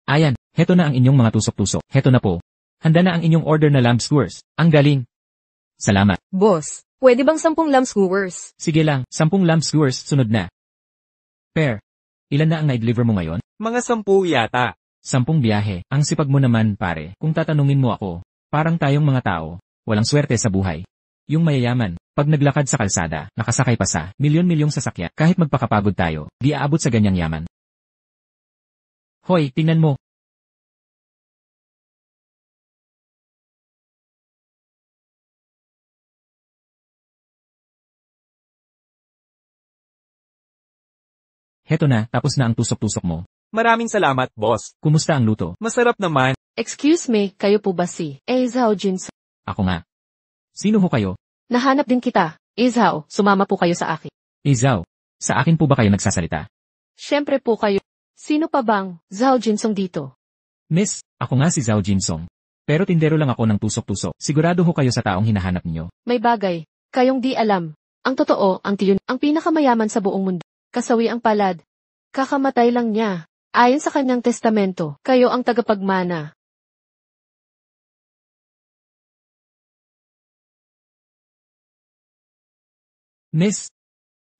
Ayan, heto na ang inyong mga tusok-tusok. Heto na po. Handa na ang inyong order na lamb skewers. Ang galing. Salamat. Boss, pwede bang 10 lamb skewers? Sige lang, 10 lamb skewers sunod na. Per, ilan na ang na-deliver mo ngayon? Mga 10 yata. 10 biyahe. Ang sipag mo naman, pare. Kung tatanungin mo ako, parang tayong mga tao, walang swerte sa buhay. Yung mayayaman, pag naglakad sa kalsada, nakasakay pa sa milyon-milyong sasakyan, kahit magpakapagod tayo, di aabot sa ganyang yaman. Hoy, tingnan mo. Heto na, tapos na ang tusok-tusok mo. Maraming salamat, boss. Kumusta ang luto? Masarap naman. Excuse me, kayo po ba si Zhao Jinso? Ako nga. Sino ho kayo? Nahanap din kita. Zhao, sumama po kayo sa akin. Zhao, sa akin po ba kayo nagsasalita? Siyempre po kayo. Sino pa bang Zhao Jinsong dito? Miss, ako nga si Zhao Jinsong. Pero tindero lang ako ng tusok-tusok. Sigurado ho kayo sa taong hinahanap niyo. May bagay, kayong di alam. Ang totoo, ang tiyon, ang pinakamayaman sa buong mundo. Kasawi ang palad. Kakamatay lang niya. Ayon sa kanyang testamento, kayo ang tagapagmana. Miss,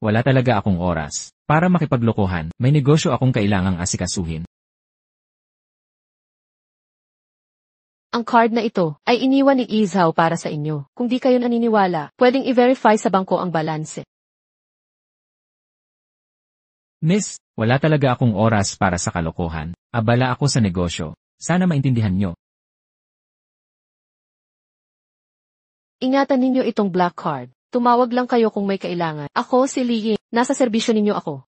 wala talaga akong oras. Para makipaglokohan, may negosyo akong kailangang asikasuhin. Ang card na ito ay iniwan ni Zhao para sa inyo. Kung di kayo naniniwala, pwedeng i-verify sa bangko ang balanse. Miss, wala talaga akong oras para sa kalokohan. Abala ako sa negosyo. Sana maintindihan nyo. Ingatan ninyo itong black card. Tumawag lang kayo kung may kailangan. Ako si Li Ying. Nasa serbisyo ninyo ako.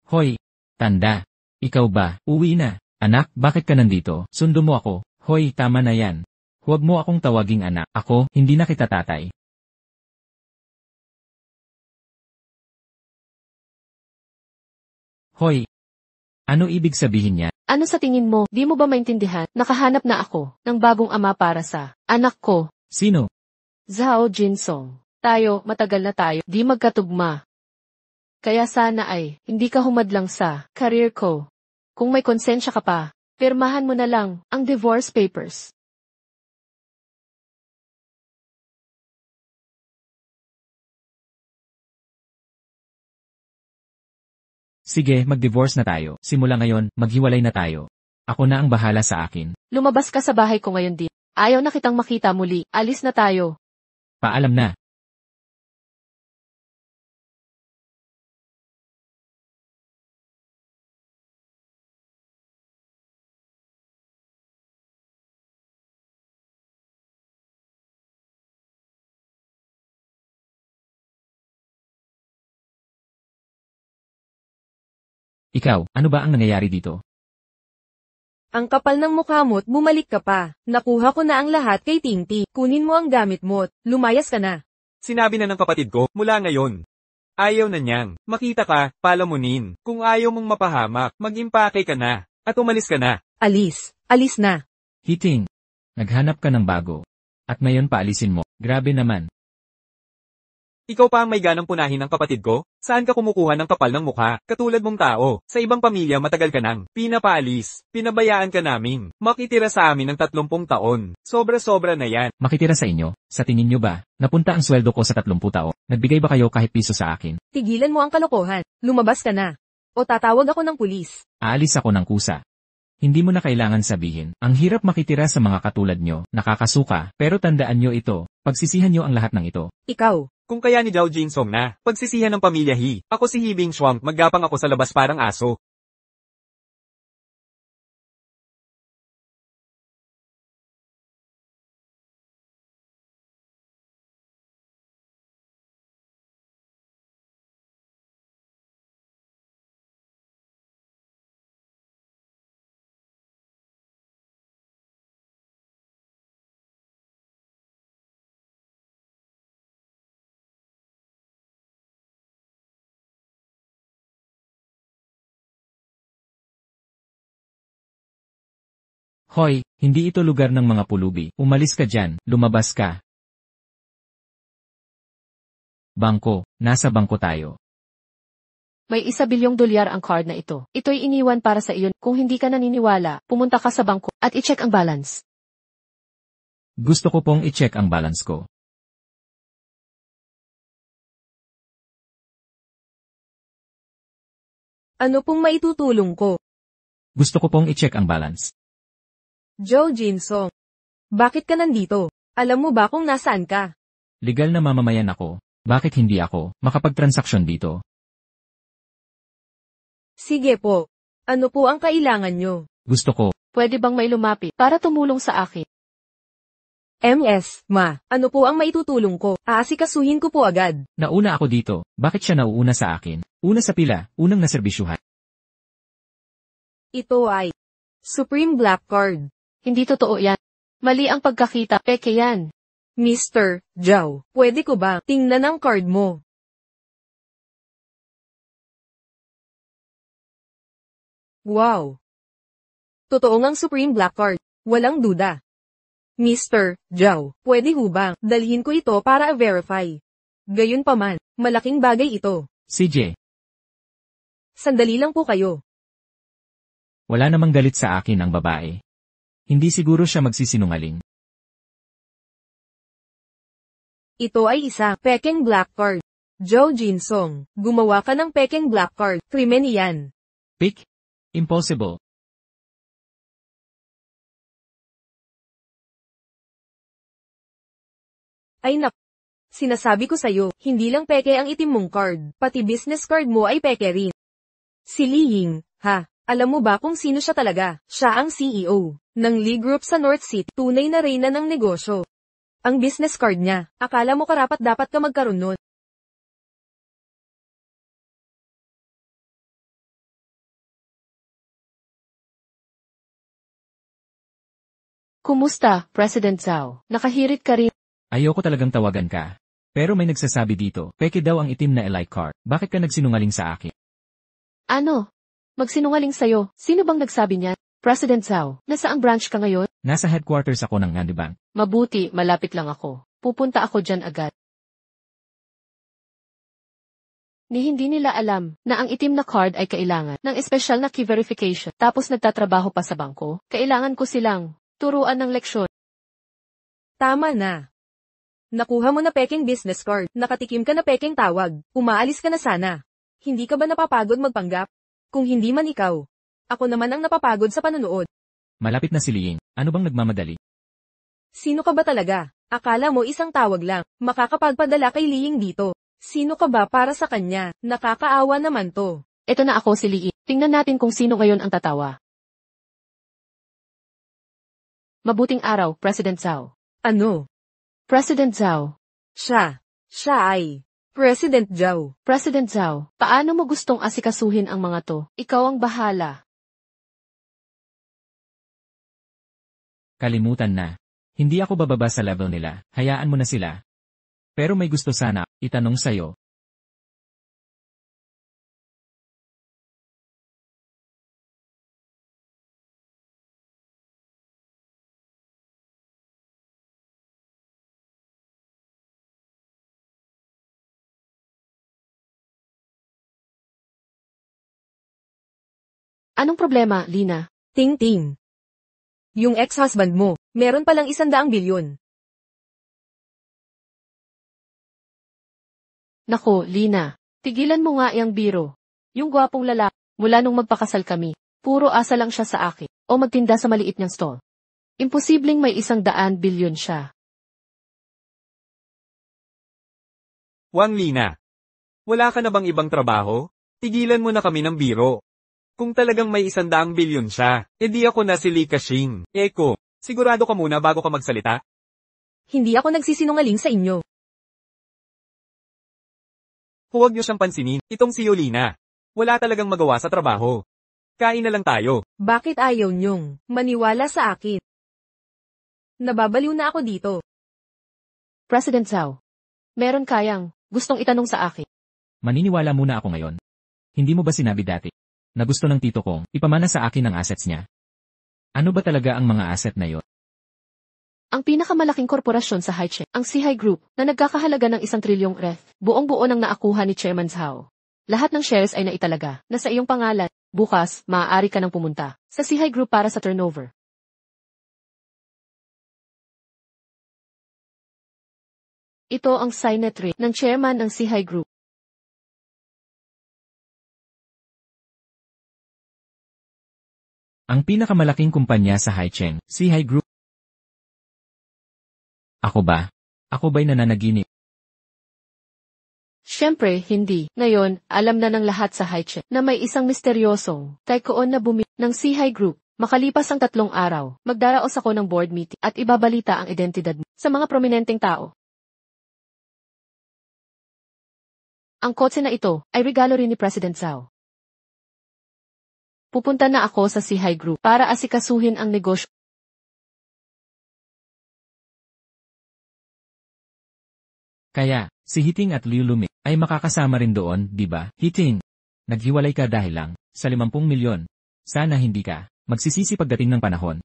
Hoy, tanda. Ikaw ba, uwi na? Anak, bakit ka nandito? Sundo mo ako. Hoy, tama na yan. Huwag mo akong tawaging anak. Ako, hindi na kita tatay. Hoy, ano ibig sabihin niya? Ano sa tingin mo, di mo ba maintindihan? Nakahanap na ako ng bagong ama para sa anak ko, Sino? Zhao Jinsong. Tayo, matagal na tayo, di magkatugma. Kaya sana ay, hindi ka humadlang sa career ko. Kung may konsensya ka pa, pirmahan mo na lang ang divorce papers. Sige, mag-divorce na tayo. Simula ngayon, maghiwalay na tayo. Ako na ang bahala sa akin. Lumabas ka sa bahay ko ngayon din. Ayaw na kitang makita muli. Alis na tayo. Paalam na. Ikaw, ano ba ang nangyayari dito? Ang kapal ng mukha mo't bumalik ka pa. Nakuha ko na ang lahat kay Tinti. Kunin mo ang gamit mo't lumayas ka na. Sinabi na ng kapatid ko, mula ngayon. Ayaw na niyang. Makita ka, palamunin. Kung ayaw mong mapahamak, mag-impake ka na. At umalis ka na. Alis. Alis na. Hiting. Naghanap ka ng bago. At ngayon paalisin mo. Grabe naman. Ikaw pa ang may ganang punahin ng kapatid ko? Saan ka kumukuha ng kapal ng mukha? Katulad mong tao. Sa ibang pamilya matagal ka nang pinapaalis. Pinabayaan ka namin. Makitira sa amin ng 30 taon. Sobra-sobra na yan. Makitira sa inyo? Sa tingin nyo ba? Napunta ang sweldo ko sa 30 taon. Nagbigay ba kayo kahit piso sa akin? Tigilan mo ang kalokohan. Lumabas ka na. O tatawag ako ng pulis. Aalis ako ng kusa. Hindi mo na kailangan sabihin. Ang hirap makitira sa mga katulad nyo. Nakakasuka. Pero tandaan nyo ito. Pagsisihan nyo ang lahat ng ito. Ikaw. Kung kaya ni Zhao Jinsong na, pagsisihan ng pamilya He. Ako si Hibing Shuang, maggapang ako sa labas parang aso. Hoy, hindi ito lugar ng mga pulubi. Umalis ka dyan, lumabas ka. Bangko, nasa bangko tayo. May $1 bilyong ang card na ito. Ito'y iniwan para sa iyon. Kung hindi ka naniniwala, pumunta ka sa bangko at i-check ang balance. Gusto ko pong i-check ang balance ko. Ano pong maitutulong ko? Gusto ko pong i-check ang balance. Joe Jinsong. Bakit ka nandito? Alam mo ba kung nasaan ka? Legal na mamamayan ako. Bakit hindi ako makapagtransaksyon dito? Sige po. Ano po ang kailangan nyo? Gusto ko. Pwede bang may lumapit para tumulong sa akin? Ma, ano po ang maitutulong ko? Aasikasuhin ko po agad. Nauna ako dito. Bakit siya nauuna sa akin? Una sa pila, unang naserbisyuhan. Ito ay Supreme Black Card. Hindi totoo yan. Mali ang pagkakita, peke yan. Mr. Zhao, pwede ko ba tingnan ang card mo? Wow! Totoo ngang Supreme Black Card. Walang duda. Mr. Zhao, pwede ho bang dalhin ko ito para verify? Gayunpaman, malaking bagay ito. CJ, Sandali lang po kayo. wala namang galit sa akin ang babae. Hindi siguro siya magsisinungaling. Ito ay isa pekeng black card. Joe Jinsong, gumawa ka ng pekeng black card. Krimen iyan. Pick? Impossible. Ay nak. Sinasabi ko sa'yo, hindi lang peke ang itim mong card, pati business card mo ay peke rin. Si Li Ying, ha? Alam mo ba kung sino siya talaga? Siya ang CEO ng Lee Group sa North City, tunay na reyna ng negosyo. Ang business card niya, akala mo karapat dapat ka magkaroon nun. Kumusta, President Zhao? Nakahirit ka rin. Ayoko talagang tawagan ka. Pero may nagsasabi dito, peke daw ang itim na elite card. Bakit ka nagsinungaling sa akin? Ano? Magsinungaling sa'yo. Sino bang nagsabi niyan? President Zhao, nasaang branch ka ngayon? Nasa headquarters ako ng Ngandi Bank. Mabuti, malapit lang ako. Pupunta ako dyan agad. Ni hindi nila alam na ang itim na card ay kailangan ng espesyal na key verification. Tapos nagtatrabaho pa sa bangko. Kailangan ko silang turuan ng leksyon. Tama na. Nakuha mo na pekeng business card, nakatikim ka na pekeng tawag, umaalis ka na sana. Hindi ka ba napapagod magpanggap? Kung hindi man ikaw, ako naman ang napapagod sa panonood. Malapit na si Liying. Ano bang nagmamadali? Sino ka ba talaga? Akala mo isang tawag lang, makakapagpadala kay Liying dito. Sino ka ba para sa kanya? Nakakaawa naman to. Ito na ako si Lee. Tingnan natin kung sino ngayon ang tatawa. Mabuting araw, President Zhao. Ano? President Zhao. Siya ay President Zhao. President Zhao, paano mo gustong asikasuhin ang mga to? Ikaw ang bahala. Kalimutan na. Hindi ako bababa sa level nila. Hayaan mo na sila. Pero may gusto sana itanong sa'yo. Anong problema, Lina? Ting-ting. Yung ex-husband mo, meron palang 100 bilyon. Nako, Lina. Tigilan mo nga yang biro. Yung gwapong lalaki, mula nung magpakasal kami, puro asa lang siya sa akin, o magtinda sa maliit niyang stall. Imposibleng may 100 bilyon siya. Wang Lina. Wala ka na bang ibang trabaho? Tigilan mo na kami ng biro. Kung talagang may 100 bilyon siya, edi ako na si Li Ka-shing. Eko, sigurado ka muna bago ka magsalita? Hindi ako nagsisinungaling sa inyo. Huwag niyo siyang pansinin, itong si Yolina. Wala talagang magawa sa trabaho. Kain na lang tayo. Bakit ayaw niyong maniwala sa akin? Nababaliw na ako dito. President Zhao. Meron kayang gustong itanong sa akin. Maniniwala muna ako ngayon. Hindi mo ba sinabi dati na gusto ng tito kong ipamana sa akin ang assets niya? Ano ba talaga ang mga asset na yon? Ang pinakamalaking korporasyon sa Highcheck, ang Sihay Group, na nagkakahalaga ng 1 trilyong ref, buong-buo nang naakuha ni Chairman Zhao. Lahat ng shares ay naitalaga, na sa iyong pangalan. Bukas, maaari ka nang pumunta sa Sihay Group para sa turnover. Ito ang signet ring ng chairman ng Sihay Group. Ang pinakamalaking kumpanya sa Highcheng, Sihay Group. Ako ba? Ako ba'y nananaginip? Siyempre, hindi. Ngayon, alam na ng lahat sa Highcheck na may isang misteryosong tycoon na bumi ng Sihay Group. Makalipas ang 3 araw, magdaraos ako ng board meeting at ibabalita ang identidad mo sa mga prominenteng tao. Ang kotse na ito ay regalo rin ni President Zhao. Pupunta na ako sa Sihay Group para asikasuhin ang negosyo. Kaya, si Hiting at Liu Lumik ay makakasama rin doon, di ba? Hiting, naghiwalay ka dahil lang sa 50 milyon. Sana hindi ka magsisisi pagdating ng panahon.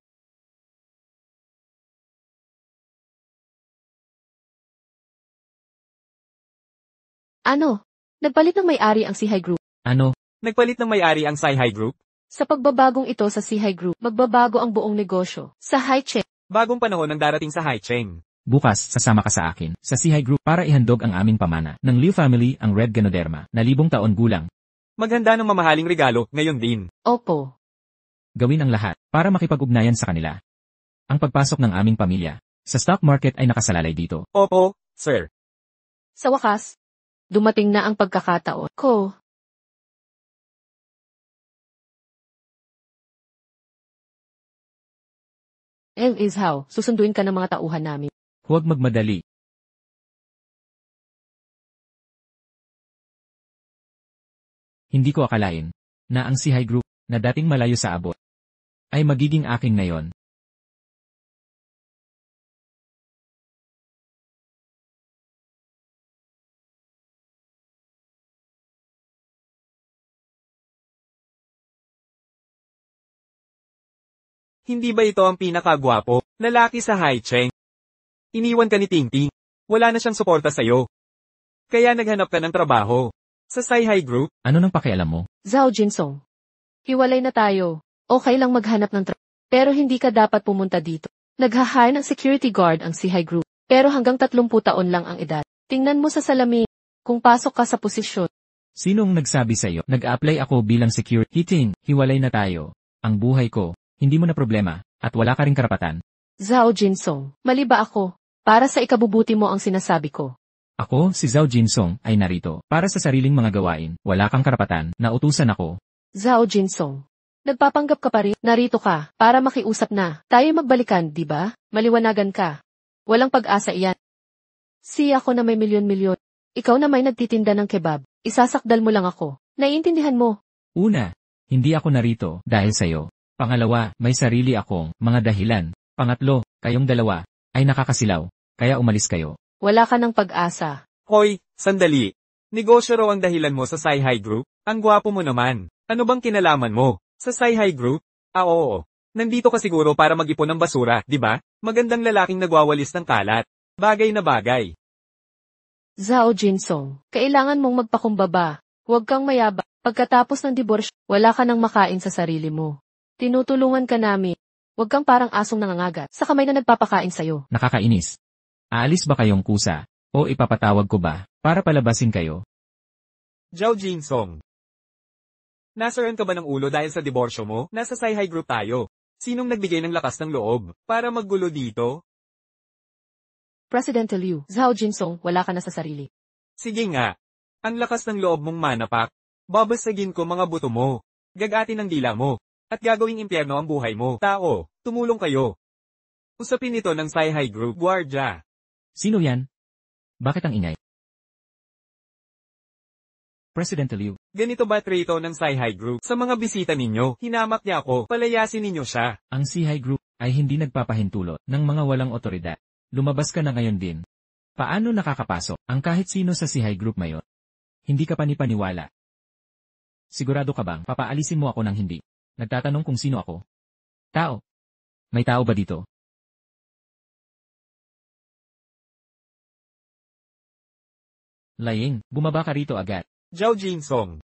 Ano? Nagpalit ng may-ari ang Sihay Group. Ano? Nagpalit ng may-ari ang Sihay Group? Sa pagbabagong ito sa Sihay Group, magbabago ang buong negosyo sa Highcheck. Bagong panahon ang darating sa Highcheng. Bukas, sasama ka sa akin sa Sihay Group para ihandog ang aming pamana ng Liu family ang Red Ganoderma na 1,000 taon gulang. Maghanda ng mamahaling regalo ngayon din. Opo. Gawin ang lahat para makipag-ugnayan sa kanila. Ang pagpasok ng aming pamilya sa stock market ay nakasalalay dito. Opo, sir. Sa wakas, dumating na ang pagkakataon ko. Is how, susunduin ka ng mga tauhan namin. Huwag magmadali. Hindi ko akalain na ang Sihay Group na dating malayo sa abot ay magiging aking ngayon. Hindi ba ito ang pinakagwapo lalaki sa Highcheng? Iniwan ka ni Tingting. Wala na siyang suporta sa'yo. Kaya naghanap ka ng trabaho sa Sihay Group. Ano nang pakialam mo? Zhao Jinsong. Hiwalay na tayo. Okay lang maghanap ng trabaho. Pero hindi ka dapat pumunta dito. Nag-hire ng security guard ang Sihay Group. Pero hanggang 30 taon lang ang edad. Tingnan mo sa salamin kung pasok ka sa posisyon. Sinong nagsabi sa'yo? Nag-apply ako bilang security. Hiting, hiwalay na tayo. Ang buhay ko, hindi mo na problema, at wala ka ring karapatan. Zhao Jinsong, mali ba ako? Para sa ikabubuti mo ang sinasabi ko. Ako, si Zhao Jinsong, ay narito para sa sariling mga gawain. Wala kang karapatan na utusan ako. Zhao Jinsong, nagpapanggap ka pa rin. Narito ka para makiusap na. Tayo magbalikan, di ba? Maliwanagan ka. Walang pag-asa iyan. Ako na may milyon-milyon. Ikaw na may nagtitinda ng kebab. Isasakdal mo lang ako. Naiintindihan mo? Una, hindi ako narito dahil sa'yo. Pangalawa, may sarili akong mga dahilan. Pangatlo, kayong dalawa ay nakakasilaw, kaya umalis kayo. Wala ka ng pag-asa. Hoy, sandali. Negosyo raw ang dahilan mo sa Sihay Group? Ang gwapo mo naman. Ano bang kinalaman mo sa Sihay Group? Oo. Nandito ka siguro para mag-ipon ng basura, di ba? Magandang lalaking nagwawalis ng kalat. Bagay na bagay. Zhao Jinsong, kailangan mong magpakumbaba. Huwag kang mayaba. Pagkatapos ng diborsyo, wala ka nang makain sa sarili mo. Tinutulungan ka namin. Huwag kang parang asong nangangagat sa kamay na nagpapakain sa'yo. Nakakainis. Aalis ba kayong kusa? O ipapatawag ko ba para palabasin kayo? Zhao Jinsong. Nasaan ka ba ng ulo dahil sa diborsyo mo? Nasa Sihay Group tayo. Sinong nagbigay ng lakas ng loob para maggulo dito? President Liu, Zhao Jinsong, wala ka na sa sarili. Sige nga. Ang lakas ng loob mong manapak. Babasagin ko mga buto mo. Gagatin ang dila mo. At gagawing impyerno ang buhay mo. Tao, tumulong kayo. Usapin ito ng Sihay Group, Guardia. Sino yan? Bakit ang ingay? President Liu. Ganito ba trito ng Sihay Group? Sa mga bisita ninyo, hinamak niya ako, palayasin ninyo siya. Ang Sihay Group ay hindi nagpapahintulot ng mga walang otoridad. Lumabas ka na ngayon din. Paano nakakapasok ang kahit sino sa Sihay Group ngayon? Hindi ka panipaniwala. Sigurado ka bang papaalisin mo ako ng hindi? Nagtatanong kung sino ako. Tao, May tao ba dito? Laying, bumaba ka rito agad. Zhao Jinsong.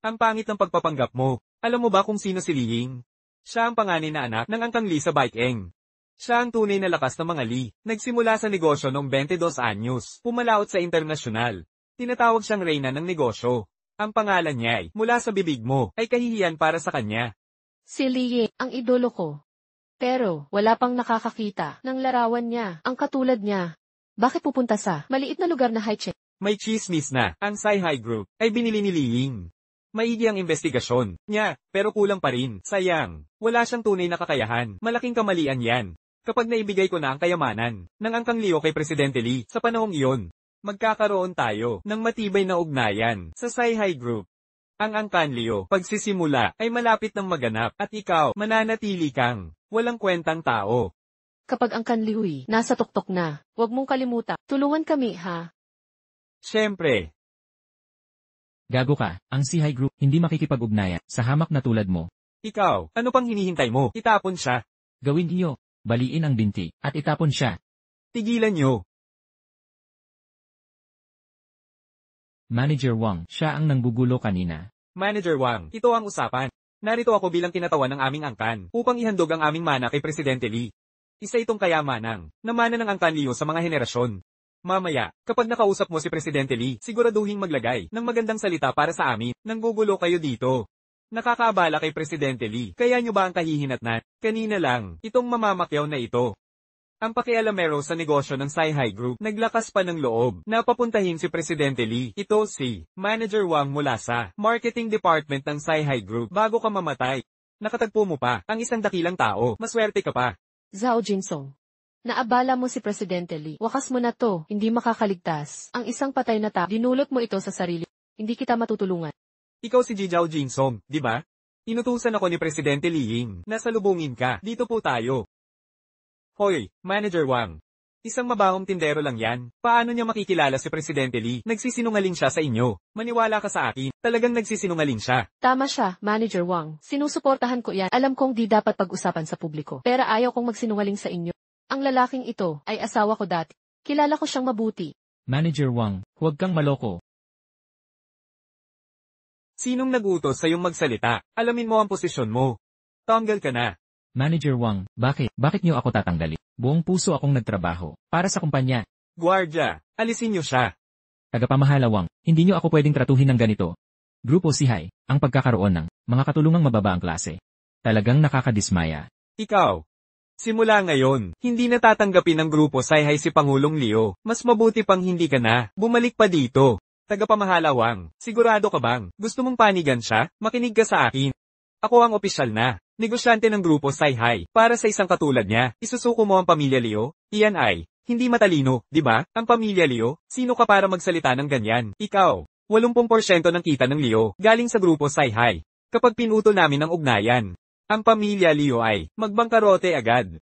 Ang pangit ng pagpapanggap mo. Alam mo ba kung sino si Li Ying? Siya ang panganay na anak ng Angkang Li sa Baikeng. Siya ang tunay na lakas ng mga Li. Nagsimula sa negosyo noong 22 anyos. Pumalaot sa internasyonal. Tinatawag siyang reyna ng negosyo. Ang pangalan niya ay, mula sa bibig mo, ay kahihiyan para sa kanya. Si Li Ying, ang idolo ko. Pero, wala pang nakakakita ng larawan niya, ang katulad niya. Bakit pupunta sa maliit na lugar na high-check? May chismis na, ang Sci-Hi Group, ay binili ni Li Ying. Maigi ang investigasyon niya, pero kulang pa rin. Sayang, wala siyang tunay na kakayahan. Malaking kamalian yan. Kapag naibigay ko na ang kayamanan ng Angkang Liu kay Presidente Li, sa panahong iyon, magkakaroon tayo ng matibay na ugnayan sa Sci-Hi Group. Ang Angkan Liu, pagsisimula, ay malapit ng maganap, at ikaw, mananatili kang walang kwentang tao. Kapag ang kanliwi, nasa tuktok na, huwag mong kalimutan, tulungan kami ha. Siyempre. Gago ka, ang Sci-Hi Group, hindi makikipag-ugnayan sa hamak na tulad mo. Ikaw, ano pang hinihintay mo? Itapon siya. Gawin niyo, baliin ang binti, at itapon siya. Tigilan niyo. Manager Wang, siya ang nanggugulo kanina. Manager Wang, ito ang usapan. Narito ako bilang kinatawan ng aming angkan, upang ihandog ang aming mana kay Presidente Li. Isa itong kayamanang, na mana ng Angkan Liu sa mga henerasyon. Mamaya, kapag nakausap mo si Presidente Li, siguraduhin maglagay ng magandang salita para sa amin. Nanggugulo kayo dito. Nakakaabala kay Presidente Li, kaya nyo ba ang kahihinatnan? Kanina lang, itong mamamakyaw na ito. Ang pakialamero sa negosyo ng Sci-Hi Group, naglakas pa ng loob na papuntahin si Presidente Li. Ito si Manager Wang mula sa Marketing Department ng Sci-Hi Group bago ka mamatay. Nakatagpo mo pa ang isang dakilang tao, maswerte ka pa. Zhao Jinsong. Naabala mo si Presidente Li. Wakas mo na to, hindi makakaligtas. Ang isang patay na tao, dinulot mo ito sa sarili. Hindi kita matutulungan. Ikaw si Zhao Jinsong, di ba? Inutusan ako ni Presidente Li Ying. Nasalubungin ka. Dito po tayo. Hoy, Manager Wang. Isang mabahong tindero lang yan. Paano niya makikilala si Presidente Li? Nagsisinungaling siya sa inyo. Maniwala ka sa akin. Talagang nagsisinungaling siya. Tama siya, Manager Wang. Sinusuportahan ko yan. Alam kong di dapat pag-usapan sa publiko. Pero ayaw kong magsinungaling sa inyo. Ang lalaking ito ay asawa ko dati. Kilala ko siyang mabuti. Manager Wang, huwag kang maloko. Sinong nagutos sa iyong magsalita? Alamin mo ang posisyon mo. Tanggal ka na. Manager Wang, bakit? Bakit niyo ako tatanggalin? Buong puso akong nagtrabaho para sa kumpanya. Guardia, alisin niyo siya. Tagapamahala Wang, hindi niyo ako pwedeng tratuhin ng ganito. Grupo Sci-Hi, ang pagkakaroon ng mga katulungang mababa ang klase. Talagang nakakadismaya. Ikaw. Simula ngayon, hindi na tatanggapin ng Grupo Sci-Hi si Pangulong Liu. Mas mabuti pang hindi ka na. Bumalik pa dito. Tagapamahala Wang, sigurado ka bang gusto mong panigan siya? Makinig ka sa akin. Ako ang opisyal na negosyante ng Grupo Sci-Hi. Para sa isang katulad niya, isusuko mo ang pamilya Liu? Iyan ay hindi matalino, di ba? Ang pamilya Liu, sino ka para magsalita ng ganyan? Ikaw, 80% ng kita ng Liu galing sa Grupo Sci-Hi. Kapag pinutol namin ang ugnayan, ang pamilya Liu ay magbangkarote agad.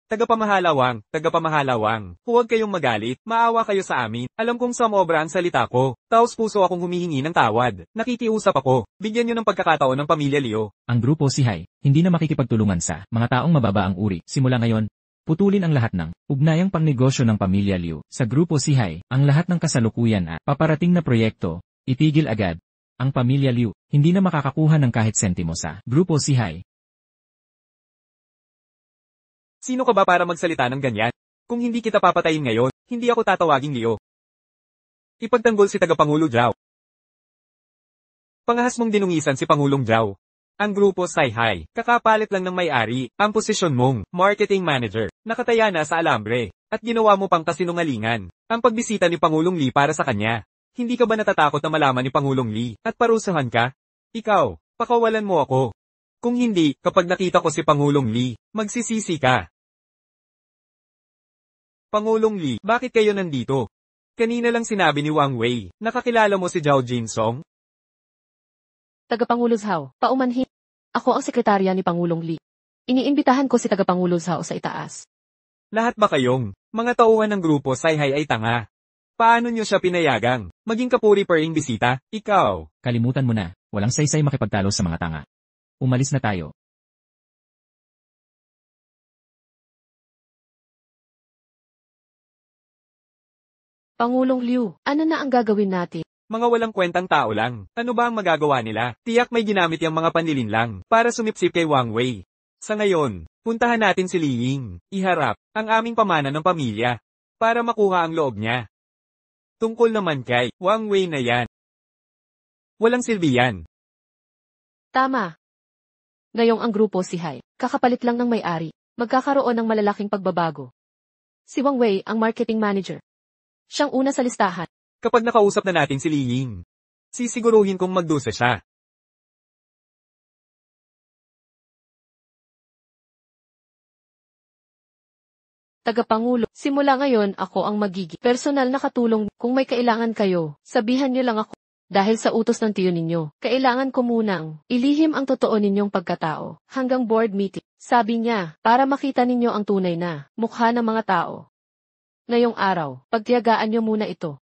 Tagapamahala Wang, huwag kayong magalit, maawa kayo sa amin. Alam kong sumobra ang salita ko. Taos puso akong humihingi ng tawad. Nakikiusap ako. Bigyan niyo ng pagkakataon ng pamilya Liu. Ang Grupo Sci-Hi, hindi na makikipagtulungan sa mga taong mababa ang uri. Simula ngayon, putulin ang lahat ng ugnayang pangnegosyo ng pamilya Liu. Sa Grupo Sci-Hi, ang lahat ng kasalukuyan at paparating na proyekto, itigil agad. Ang pamilya Liu, hindi na makakakuha ng kahit sentimo sa Grupo Sci-Hi. Sino ka ba para magsalita ng ganyan? Kung hindi kita papatayin ngayon, hindi ako tatawaging Liu. Ipagtanggol si Tagapangulo Zhao. Pangahas mong dinungisan si Pangulong Zhao. Ang Grupo Sci-Hi, kakapalit lang ng may-ari, ang posisyon mong marketing manager, nakataya na sa alambre, at ginawa mo pang kasinungalingan, ang pagbisita ni Pangulong Li para sa kanya. Hindi ka ba natatakot na malaman ni Pangulong Li, at parusahan ka? Ikaw, pakawalan mo ako. Kung hindi, kapag nakita ko si Pangulong Li, magsisisi ka. Pangulong Li, bakit kayo nandito? Kanina lang sinabi ni Wang Wei, nakakilala mo si Zhao Jinsong? Tagapangulo Zhao, paumanhin. Ako ang sekretarya ni Pangulong Li. Iniimbitahan ko si Tagapangulo Zhao sa itaas. Lahat ba kayong mga tauhan ng Grupo Sci-Hi ay tanga? Paano nyo siya pinayagang maging kapuri-paring bisita? Ikaw. Kalimutan mo na, walang saysay makipagtalo sa mga tanga. Umalis na tayo. Pangulong Liu, ano na ang gagawin natin? Mga walang kwentang tao lang. Ano ba ang magagawa nila? Tiyak may ginamit yung mga panlilin lang para sumipsip kay Wang Wei. Sa ngayon, puntahan natin si Li Ying. Iharap ang aming pamana ng pamilya para makuha ang loob niya. Tungkol naman kay Wang Wei na yan. Walang silbi yan. Tama. Ngayong ang grupo si Hai, kakapalit lang ng may-ari. Magkakaroon ng malalaking pagbabago. Si Wang Wei ang marketing manager. Siyang una sa listahan. Kapag nakausap na natin si Li Ying, sisiguruhin kong magdusa siya. Tagapangulo, simula ngayon ako ang magiging personal na katulong. Kung may kailangan kayo, sabihan niyo lang ako. Dahil sa utos ng tiyo ninyo, kailangan ko munang ilihim ang totoo ninyong pagkatao hanggang board meeting. Sabi niya, para makita ninyo ang tunay na mukha ng mga tao. Ngayong araw, pagtiyagaan niyo muna ito.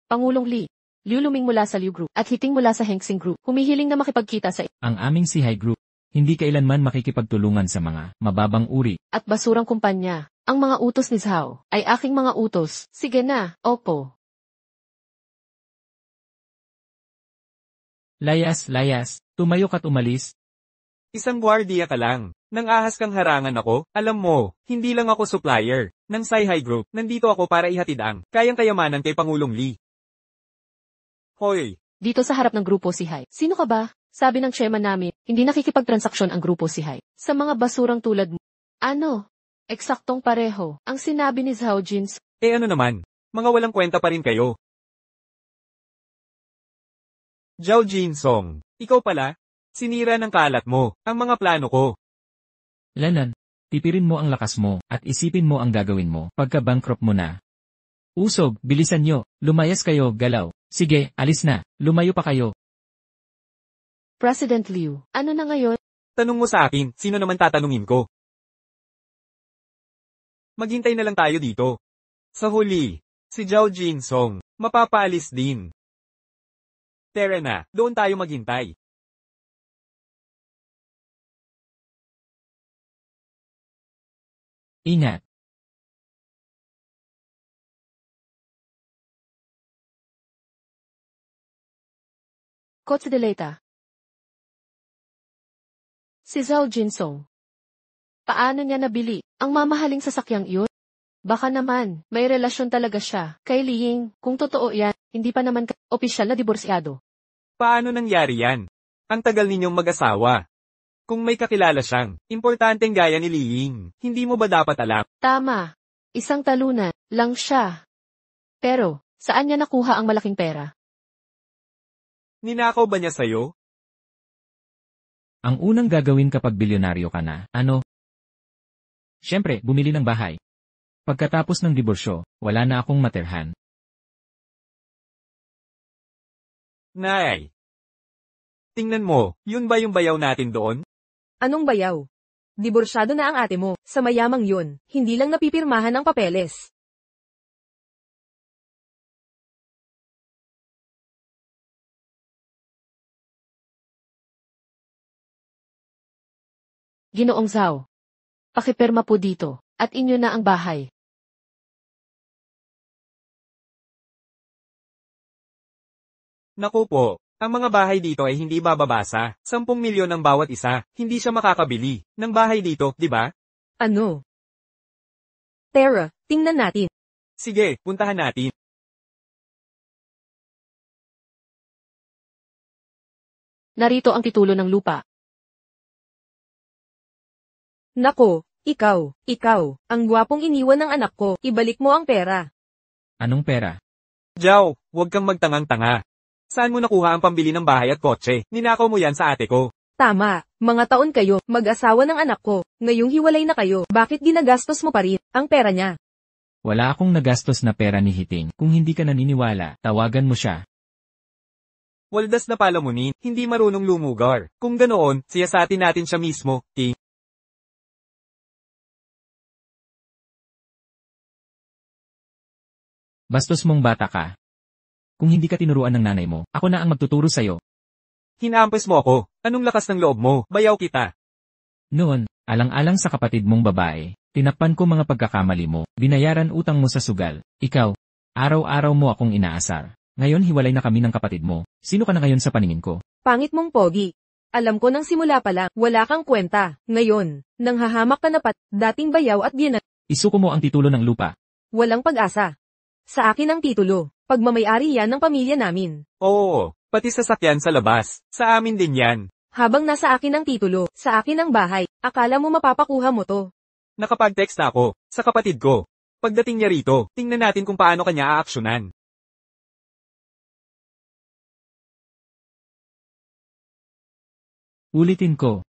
Pangulong Li, Liu Luming mula sa Liu Group at Hiting mula sa Hengsing Group, humihiling na makipagkita sa Ang aming si Hai Group, hindi kailanman makikipagtulungan sa mga mababang uri. at basurang kumpanya. Ang mga utos ni Zhao ay aking mga utos. Sige na, opo. Layas, tumayo ka't umalis. Isang gwardiya ka lang. Nang ahas kang harangan ako, alam mo, hindi lang ako supplier ng Sai-Hai Group. Nandito ako para ihatid ang kayang kayamanan kay Pangulong Li. Hoy, Dito sa harap ng grupo si Hai. Sino ka ba? Sabi ng chairman namin, hindi nakikipagtransaksyon ang grupo si Hai. Sa mga basurang tulad mo. Ano? Eksaktong pareho. Ang sinabi ni Zhao Jins. ano naman? Mga walang kwenta pa rin kayo. Zhao Jinsong, ikaw pala? Sinira ng kalat mo ang mga plano ko. Lanan, tipirin mo ang lakas mo at isipin mo ang gagawin mo pagka-bankrupt mo na. Usog, bilisan nyo, lumayas kayo, galaw. Sige, alis na, lumayo pa kayo. President Liu, ano na ngayon? Tanong mo sa akin, sino naman tatanungin ko? Maghintay na lang tayo dito. Sa huli, si Zhao Jinsong, mapapaalis din. Tara na, doon tayo maghintay. Ingat. Kotse Deleta. Si Zhao Jinsong. Paano niya nabili ang mamahaling sasakyang iyon? Baka naman, may relasyon talaga siya kay Li Ying. Kung totoo yan, hindi pa naman opisyal na diborsyado. Paano nangyari yan? Ang tagal ninyong mag-asawa. Kung may kakilala siyang, importanteng gaya ni Li Ying, hindi mo ba dapat alam? Tama. Isang talunan lang siya. Pero, saan niya nakuha ang malaking pera? Ninakaw ba niya sa'yo? Ang unang gagawin kapag bilyonaryo ka na, ano? Siyempre, bumili ng bahay. Pagkatapos ng diborsyo, wala na akong matirhan. Nay! Tingnan mo, yun ba yung bayaw natin doon? Anong bayaw? Diborsyado na ang ate mo, sa mayamang yun, hindi lang napipirmahan ang papeles. Ginoong Zhao. Pakipirma po dito, at inyo na ang bahay. Naku po, ang mga bahay dito ay hindi bababasa. 10 milyon ang bawat isa, hindi siya makakabili ng bahay dito, di ba? Ano? Tara, tingnan natin. Sige, puntahan natin. Narito ang titulo ng lupa. Nako, ikaw, ang gwapong iniwan ng anak ko, ibalik mo ang pera. Anong pera? Zhao, huwag kang magtangang-tanga. Saan mo nakuha ang pambili ng bahay at kotse? Ninakaw mo yan sa ate ko. Tama, mga taon kayo, mag-asawa ng anak ko, ngayong hiwalay na kayo, bakit ginagastos mo pa rin ang pera niya? Wala akong nagastos na pera ni Hiting. Kung hindi ka naniniwala, tawagan mo siya. Waldas na palamunin, hindi marunong lumugar. Kung ganoon, siyasatin natin siya mismo, King. Bastos mong bata ka. Kung hindi ka tinuruan ng nanay mo, ako na ang magtuturo sa'yo. Hinahampas mo ako. Anong lakas ng loob mo? Bayaw kita. Noon, alang-alang sa kapatid mong babae, tinakpan ko mga pagkakamali mo, binayaran utang mo sa sugal. Ikaw, araw-araw mo akong inaasar. Ngayon hiwalay na kami ng kapatid mo. Sino ka na ngayon sa paningin ko? Pangit mong pogi. Alam ko nang simula pa lang, wala kang kwenta. Ngayon, nang hahamak ka na dating bayaw at biyanat. Isuko mo ang titulo ng lupa. Walang pag-asa. Sa akin ang titulo. Pagmamayari yan ng pamilya namin. Oo, pati sasakyan sa labas. Sa amin din yan. Habang nasa akin ang titulo, sa akin ang bahay, akala mo mapapakuha mo to. Nakapag-text na ako, sa kapatid ko. Pagdating niya rito, tingnan natin kung paano kanya aaksyonan. Ulitin ko.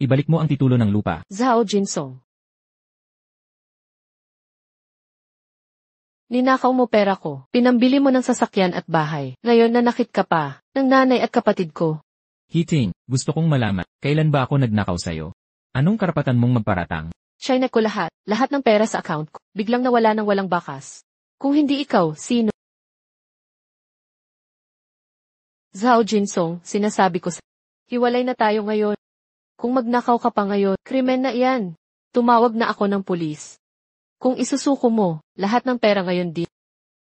Ibalik mo ang titulo ng lupa. Zhao Jinsong. Ninakaw mo pera ko, pinambili mo ng sasakyan at bahay. Ngayon nanakit ka pa, ng nanay at kapatid ko. Hiting, gusto kong malaman, kailan ba ako nagnakaw sa'yo? Anong karapatan mong magparatang? Chinek ko lahat ng pera sa account ko. Biglang nawala ng walang bakas. Kung hindi ikaw, sino? Zhao Jinsong, sinasabi ko hiwalay na tayo ngayon. Kung magnakaw ka pa ngayon, krimen na iyan. Tumawag na ako ng pulis. Kung isusuko mo, lahat ng pera ngayon din.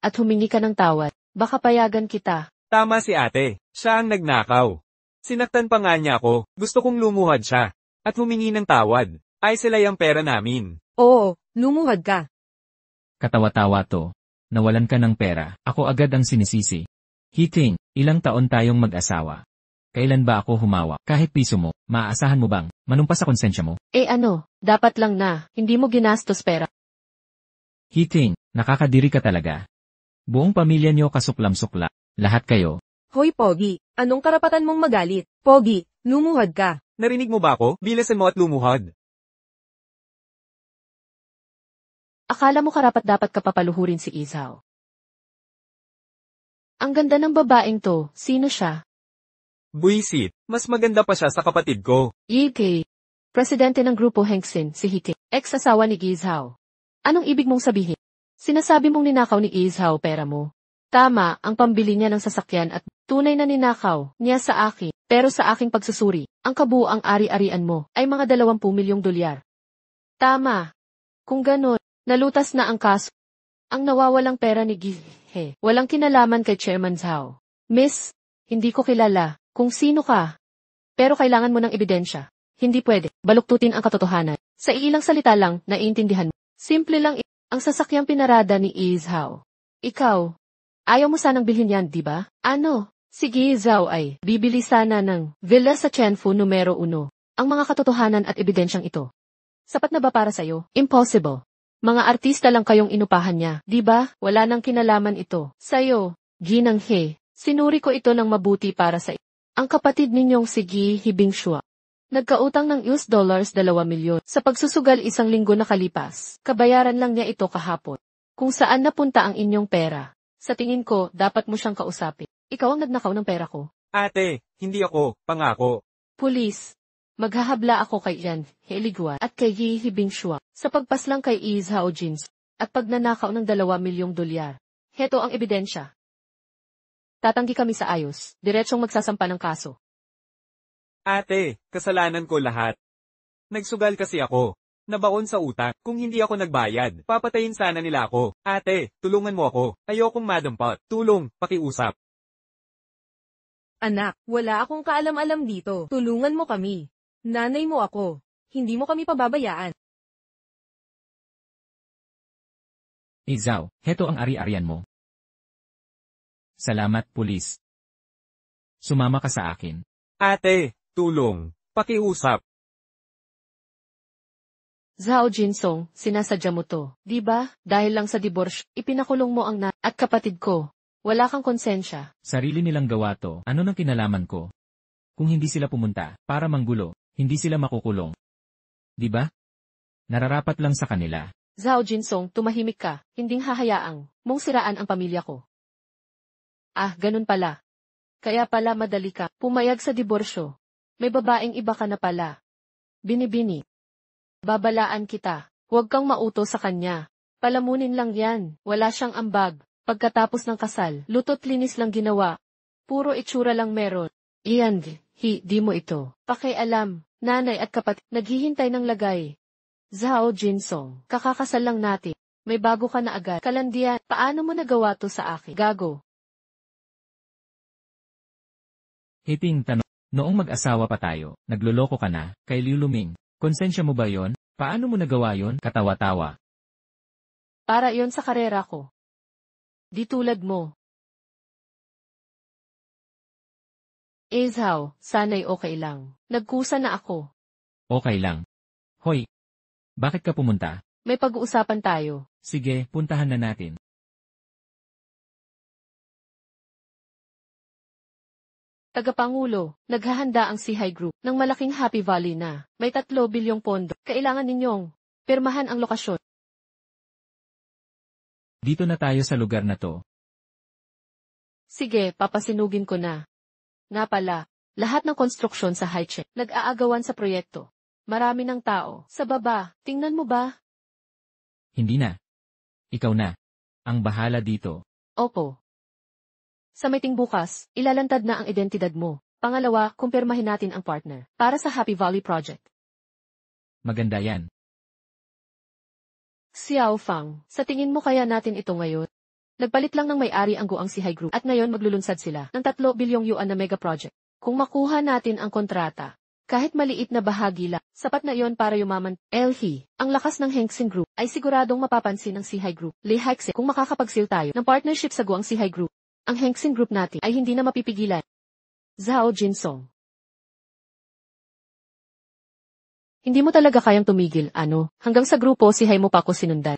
At humingi ka ng tawad, baka payagan kita. Tama si ate, siya ang nagnakaw. Sinaktan pa nga niya ako, gusto kong lumuhad siya. At humingi ng tawad, ay sila yung pera namin. Oo, lumuhad ka. Katawa-tawa to. Nawalan ka ng pera, ako agad ang sinisisi. Hiting, ilang taon tayong mag-asawa. Kailan ba ako humawa? Kahit piso mo, maaasahan mo bang manumpa sa konsensya mo? Dapat lang na, hindi mo ginastos pera. Hiting, nakakadiri ka talaga. Buong pamilya niyo kasuklam-sukla. Lahat kayo. Hoy Pogi, anong karapatan mong magalit? Pogi, lumuhad ka. Narinig mo ba ako? Bilasan mo at lumuhad. Akala mo karapat-dapat ka papaluhurin si Izhao. Ang ganda ng babaeng to, sino siya? Buisit, mas maganda pa siya sa kapatid ko. Yike. Presidente ng grupo Hengxin, si Hike, ex-asawa ni Izhao. Anong ibig mong sabihin? Sinasabi mong ninakaw ni Izhao pera mo. Tama, ang pambili niya ng sasakyan at tunay na ninakaw niya sa akin. Pero sa aking pagsusuri, ang kabuuang ari-arian mo ay mga 20 milyong dolyar. Tama. Kung ganon, nalutas na ang kaso. Ang nawawalang pera ni Gihe, walang kinalaman kay Chairman Zhao. Miss, hindi ko kilala kung sino ka. Pero kailangan mo ng ebidensya. Hindi pwede, baluktutin ang katotohanan. Sa ilang salita lang, naiintindihan mo. Simple lang ang sasakyang pinarada ni Izhao. Ikaw, ayaw mo sanang bilhin yan, di ba? Ano? Sige Zhao ay bibili sana ng villa sa Chenfu numero 1. Ang mga katotohanan at ebidensyang ito. Sapat na ba para sa'yo? Impossible. Mga artista lang kayong inupahan niya, di ba? Wala nang kinalaman ito. Sa'yo, Ginang He, sinuri ko ito ng mabuti para sa ang kapatid ninyong si Gi Hibingshua. Nagkautang ng $2 milyon sa pagsusugal 1 linggo nakalipas. Kabayaran lang niya ito kahapon. Kung saan napunta ang inyong pera. Sa tingin ko, dapat mo siyang kausapin. Ikaw ang nagnakaw ng pera ko. Ate, hindi ako, pangako. Pulis, maghahabla ako kay Yan Heligwa at kay Yi Hibingshua sa pagpaslang kay Izhao Jins at pagnanakaw ng 2 milyong dolyar. Heto ang ebidensya. Tatanggi kami sa ayos, diretsong magsasampa ng kaso. Ate, kasalanan ko lahat. Nagsugal kasi ako. Nabaon sa utang. Kung hindi ako nagbayad, papatayin sana nila ako. Ate, tulungan mo ako. Ayokong madampot. Tulong, pakiusap. Anak, wala akong kaalam-alam dito. Tulungan mo kami. Nanay mo ako. Hindi mo kami pababayaan. Izhao, heto ang ari-arian mo. Salamat, pulis. Sumama ka sa akin. Ate, tulong, pakiusap. Zhao Jinsong, sinasadya mo to, di ba? Dahil lang sa diborsyo, ipinakulong mo ang at kapatid ko. Wala kang konsensya. Sarili nilang gawa to, ano nang kinalaman ko? Kung hindi sila pumunta, para manggulo, hindi sila makukulong. Di ba? Nararapat lang sa kanila. Zhao Jinsong, tumahimik ka, hinding hahayaang mong siraan ang pamilya ko. Ah, ganun pala. Kaya pala madali ka, pumayag sa diborsyo. May babaeng iba ka na pala. Binibini. Babalaan kita, huwag kang mauto sa kanya. Palamunin lang yan, wala siyang ambag. Pagkatapos ng kasal, lutot linis lang ginawa. Puro itsura lang meron. Iyan, Di mo ito. Pakialam, nanay at kapatid, naghihintay ng lagay. Zhao Jinsong, kakakasal lang natin. May bago ka na agad. Kalandian, paano mo nagawa to sa akin? Gago. Hiting tanong. Noong mag-asawa pa tayo, nagloloko ka na, kay Liu Luming. Konsensya mo ba yon? Paano mo nagawa yon? Katawa-tawa. Para yon sa karera ko. Di tulad mo. Zhao, sana'y okay lang. Nagkusa na ako. Okay lang. Hoy, bakit ka pumunta? May pag-uusapan tayo. Sige, puntahan na natin. Tagapangulo, naghahanda ang Sihai Group ng malaking Happy Valley na may 3 bilyong pondo. Kailangan ninyong pirmahan ang lokasyon. Dito na tayo sa lugar na to. Sige, papasinugin ko na. Nga pala, lahat ng konstruksyon sa Haiche nag-aagawan sa proyekto. Marami ng tao. Sa baba, tingnan mo ba? Hindi na. Ikaw na. Ang bahala dito. Opo. Sa meeting bukas, ilalantad na ang identidad mo. Pangalawa, kumpirmahin natin ang partner para sa Happy Valley Project. Maganda yan. Xiao Fang, sa tingin mo kaya natin ito ngayon? Nagpalit lang ng may-ari ang Guang Sihai Group at ngayon maglulunsad sila ng 3 bilyong yuan na mega project. Kung makuha natin ang kontrata, kahit maliit na bahagi lang, sapat na iyon para yumaman. Elhi, ang lakas ng Hengxin Group ay siguradong mapapansin ng Sihai Group. Li Haixi, kung makakapagsil tayo ng partnership sa Guang Sihai Group, ang Hengxin Group natin ay hindi na mapipigilan. Zhao Jinsong. Hindi mo talaga kayang tumigil, ano? Hanggang sa grupo Sihai mo pa ako sinundan.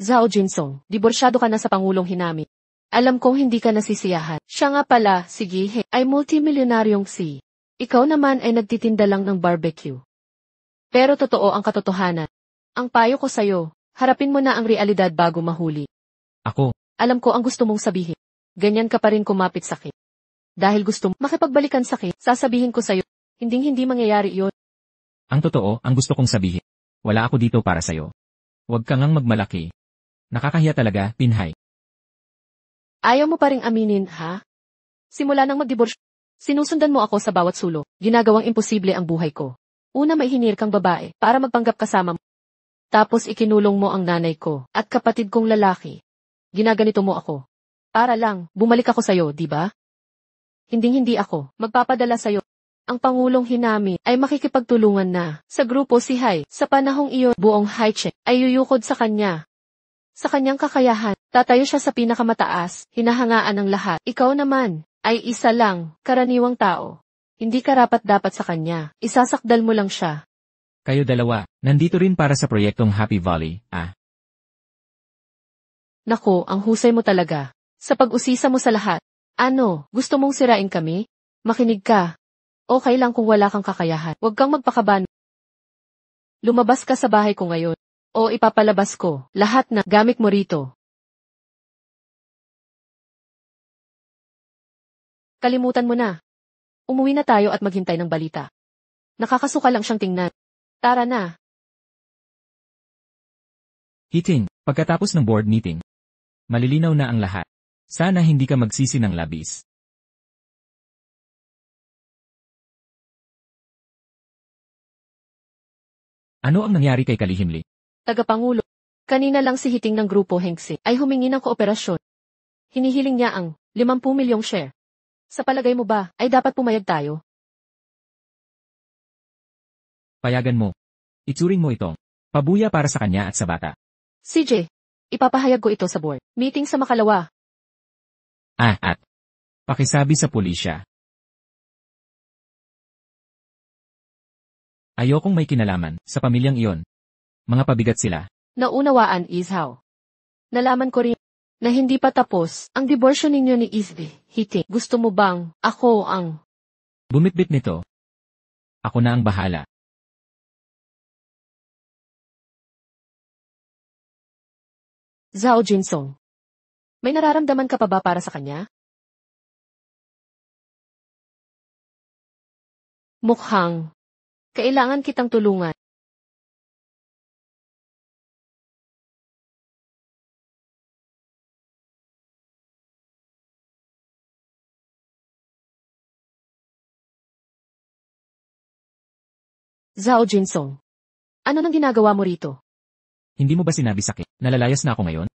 Zhao Jinsong, diborsyado ka na sa Pangulong Hinami. Alam kong hindi ka nasisiyahan. Siya nga pala, si Gihe, ay multimilyonaryong si. Ikaw naman ay nagtitinda lang ng barbecue. Pero totoo ang katotohanan. Ang payo ko sa'yo, harapin mo na ang realidad bago mahuli. Ako. Alam ko ang gusto mong sabihin. Ganyan ka pa rin kumapit sakit. Dahil gusto mo makipagbalikan sakit, sasabihin ko sa'yo, hindi mangyayari iyon. Ang totoo, ang gusto kong sabihin. Wala ako dito para sa'yo. Huwag kang ngang magmalaki. Nakakahiya talaga, Pinhay. Ayaw mo pa ring aminin, ha? Simula nang magdiborsyo, sinusundan mo ako sa bawat sulok, ginagawang imposible ang buhay ko. Una may hinir kang babae para magpanggap kasama mo. Tapos ikinulong mo ang nanay ko at kapatid kong lalaki. Ginaganito mo ako. Para lang, bumalik ako sa'yo, di ba? Hindi ako magpapadala sa'yo. Ang Pangulong Hinami ay makikipagtulungan na sa grupo Sihai. Sa panahong iyon, buong Haiche ay yuyukod sa kanya. Sa kanyang kakayahan, tatayo siya sa pinakamataas, hinahangaan ng lahat. Ikaw naman, ay isa lang, karaniwang tao. Hindi karapat-dapat sa kanya, isasakdal mo lang siya. Kayo dalawa, nandito rin para sa proyektong Happy Valley, ah. Nako, ang husay mo talaga. Sa pag-usisa mo sa lahat. Ano, gusto mong sirain kami? Makinig ka. Okay lang kung wala kang kakayahan. Huwag kang magpakaban. Lumabas ka sa bahay ko ngayon. O ipapalabas ko, lahat na gamit mo rito. Kalimutan mo na. Umuwi na tayo at maghintay ng balita. Nakakasuka lang siyang tingnan. Tara na. Hiting, pagkatapos ng board meeting, malilinaw na ang lahat. Sana hindi ka magsisi ng labis. Ano ang nangyari kay Kalihimli? Tagapangulo, kanina lang si Hiting ng Grupo Hengxi ay humingi ng kooperasyon. Hinihiling niya ang 50 milyong share. Sa palagay mo ba, ay dapat pumayag tayo? Payagan mo. Itsuring mo itong pabuya para sa kanya at sa bata. CJ, ipapahayag ko ito sa board. Meeting sa Makalawa. At pakisabi sa pulisya. Ayokong may kinalaman sa pamilyang iyon. Mga pabigat sila. Naunawaan, Izhao. Nalaman ko rin na hindi pa tapos ang diborsyo ninyo ni Hiting. Gusto mo bang ako ang Bumitbit nito? Ako na ang bahala. Zhao Jinsong? May nararamdaman ka pa ba para sa kanya? Mukhang kailangan kitang tulungan. Zhao Jinsong. Ano nang ginagawa mo rito? Hindi mo ba sinabi sakit? Nalalayas na ako ngayon?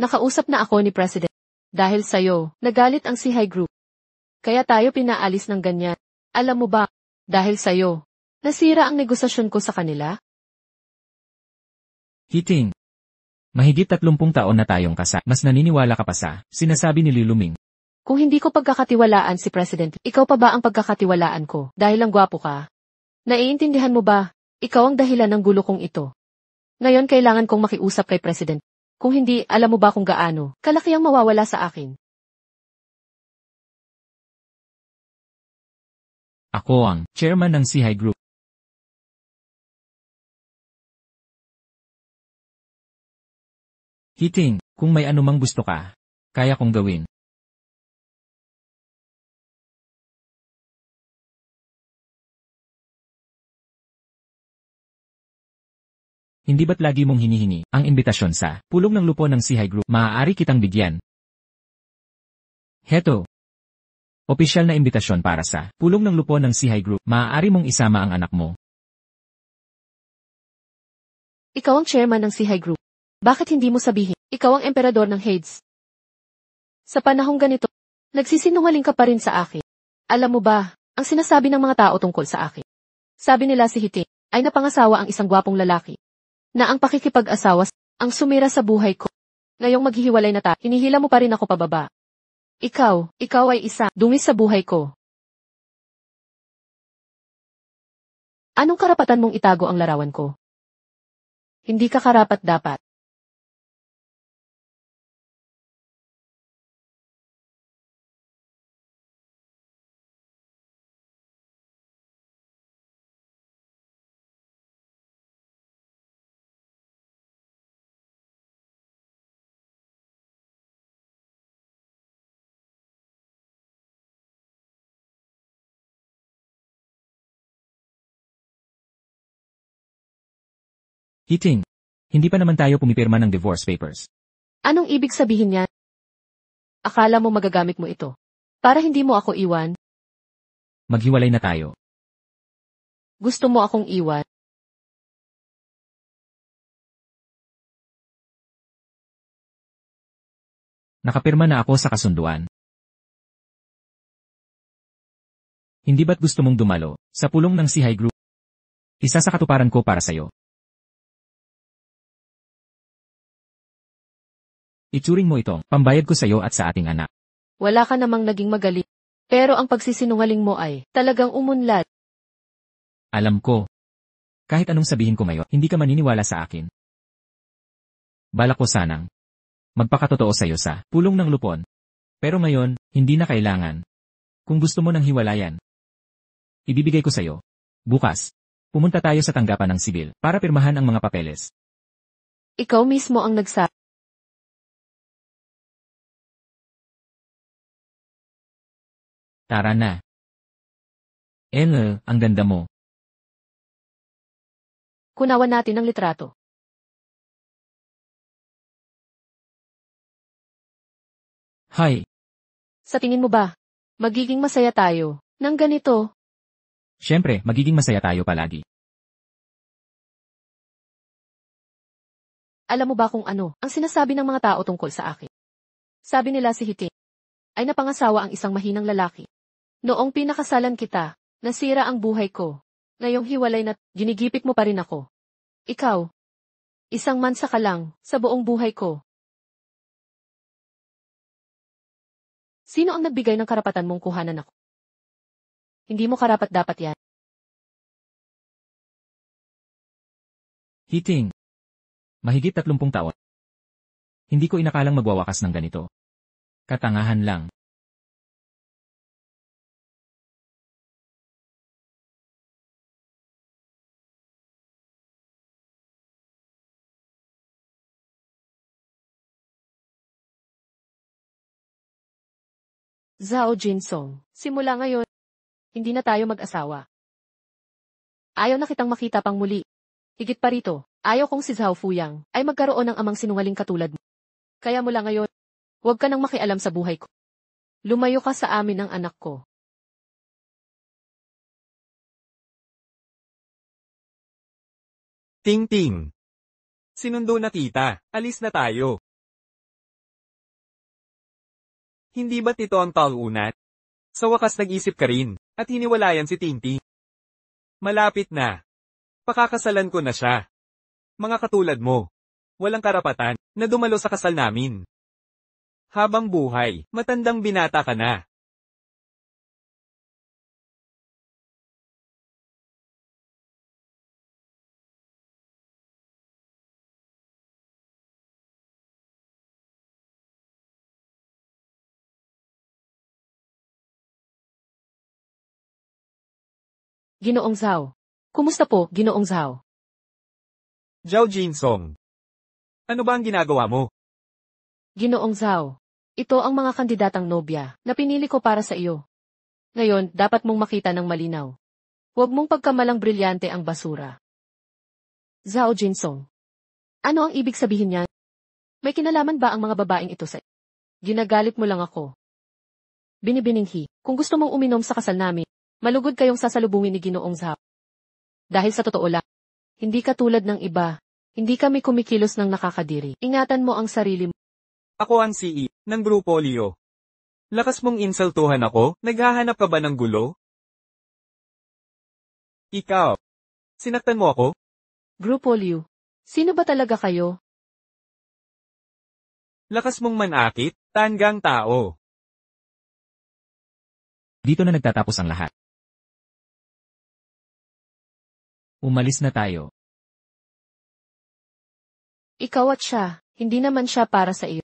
Nakausap na ako ni President. Dahil sa'yo, nagalit ang Sihai Group. Kaya tayo pinaalis ng ganyan. Alam mo ba, dahil sa'yo, nasira ang negosasyon ko sa kanila? Hiting. Mahigit 30 taon na tayong mas naniniwala ka pa sa sinasabi ni Liluming. Kung hindi ko pagkakatiwalaan si President, ikaw pa ba ang pagkakatiwalaan ko dahil lang gwapo ka? Naiintindihan mo ba? Ikaw ang dahilan ng gulo kong ito. Ngayon kailangan kong makiusap kay President. Kung hindi, alam mo ba kung gaano kalaki ang mawawala sa akin? Ako ang chairman ng Sihai Group. Hiting, kung may anumang gusto ka, kaya kong gawin. Hindi ba't lagi mong hinihingi ang imbitasyon sa pulong ng lupo ng Sihai Group? Maaari kitang bigyan. Heto. Opisyal na imbitasyon para sa pulong ng lupo ng Sihai Group. Maaari mong isama ang anak mo. Ikaw ang chairman ng Sihai Group. Bakit hindi mo sabihin, ikaw ang emperador ng Hades? Sa panahong ganito, nagsisinungaling ka pa rin sa akin. Alam mo ba, ang sinasabi ng mga tao tungkol sa akin? Sabi nila si Hiti ay napangasawa ang isang gwapong lalaki. Na ang pakikipag-asawa ang sumira sa buhay ko. Ngayong maghihiwalay na tayo, hinihila mo pa rin ako pababa. Ikaw ay isa, dungis sa buhay ko. Anong karapatan mong itago ang larawan ko? Hindi ka karapat-dapat. Hiting, hindi pa naman tayo pumipirma ng divorce papers. Anong ibig sabihin niyan? Akala mo magagamit mo ito para hindi mo ako iwan? Maghiwalay na tayo. Gusto mo akong iwan? Nakapirma na ako sa kasunduan. Hindi ba't gusto mong dumalo sa pulong ng Sihai Group? Isa sa katuparan ko para sa'yo. Ituring mo itong pambayad ko sa'yo at sa ating anak. Wala ka namang naging magaling. Pero ang pagsisinungaling mo ay talagang umunlad. Alam ko. Kahit anong sabihin ko ngayon, hindi ka maniniwala sa akin. Balak ko sanang magpakatotoo sa'yo sa pulong ng lupon. Pero ngayon, hindi na kailangan. Kung gusto mo ng hiwalayan, ibibigay ko sa'yo. Bukas, pumunta tayo sa tanggapan ng sibil para pirmahan ang mga papeles. Ikaw mismo ang nagsabi. Tara na. Ang ganda mo. Kunawan natin ang litrato. Hi. Sa tingin mo ba, magiging masaya tayo ng ganito? Siyempre, magiging masaya tayo palagi. Alam mo ba kung ano ang sinasabi ng mga tao tungkol sa akin? Sabi nila si Hiti ay napangasawa ang isang mahinang lalaki. Noong pinakasalan kita, nasira ang buhay ko. Ngayong hiwalay na, ginigipit mo pa rin ako. Ikaw, isang mansa ka lang sa buong buhay ko. Sino ang nagbigay ng karapatan mong kuhanan ako? Hindi mo karapat-dapat yan. Hiting. Mahigit 30 taon. Hindi ko inakalang magwawakas ng ganito. Katangahan lang. Zhao Jinsong, simula ngayon, hindi na tayo mag-asawa. Ayaw na kitang makita pang muli. Higit pa rito, ayaw kong si Zhao Fuyang ay magkaroon ng amang sinungaling katulad mo. Kaya mula ngayon, huwag ka nang makialam sa buhay ko. Lumayo ka sa amin ng anak ko. Ting Ting. Sinundo na kita, alis na tayo. Hindi ba't ito ang talunan? Sa wakas nag-isip ka rin, at hiniwalayan si Ting Ting. Malapit na. Pakakasalan ko na siya. Mga katulad mo. Walang karapatan, na dumalo sa kasal namin. Habang buhay, matandang binata ka na. Ginoong Zhao. Kumusta po, Ginoong Zhao? Zhao Jinsong. Ano ba ang ginagawa mo? Ginoong Zhao. Ito ang mga kandidatang nobya na pinili ko para sa iyo. Ngayon, dapat mong makita ng malinaw. Huwag mong pagkamalang brilyante ang basura. Zhao Jinsong. Ano ang ibig sabihin niyan? May kinalaman ba ang mga babaeng ito sa... Ginagalit mo lang ako. Binibininghi, kung gusto mong uminom sa kasal namin, malugod kayong sasalubungin ni Ginoong Zhao. Dahil sa totoo lang, hindi ka tulad ng iba, hindi kami kumikilos ng nakakadiri. Ingatan mo ang sarili mo. Ako ang CEO ng Grupo Leo. Lakas mong insultuhan ako, naghahanap ka ba ng gulo? Ikaw. Sinaktan mo ako? Grupo Liu. Sino ba talaga kayo? Lakas mong manakit, tanggang tao. Dito na nagtatapos ang lahat. Umalis na tayo. Ikaw at siya, hindi naman siya para sa iyo.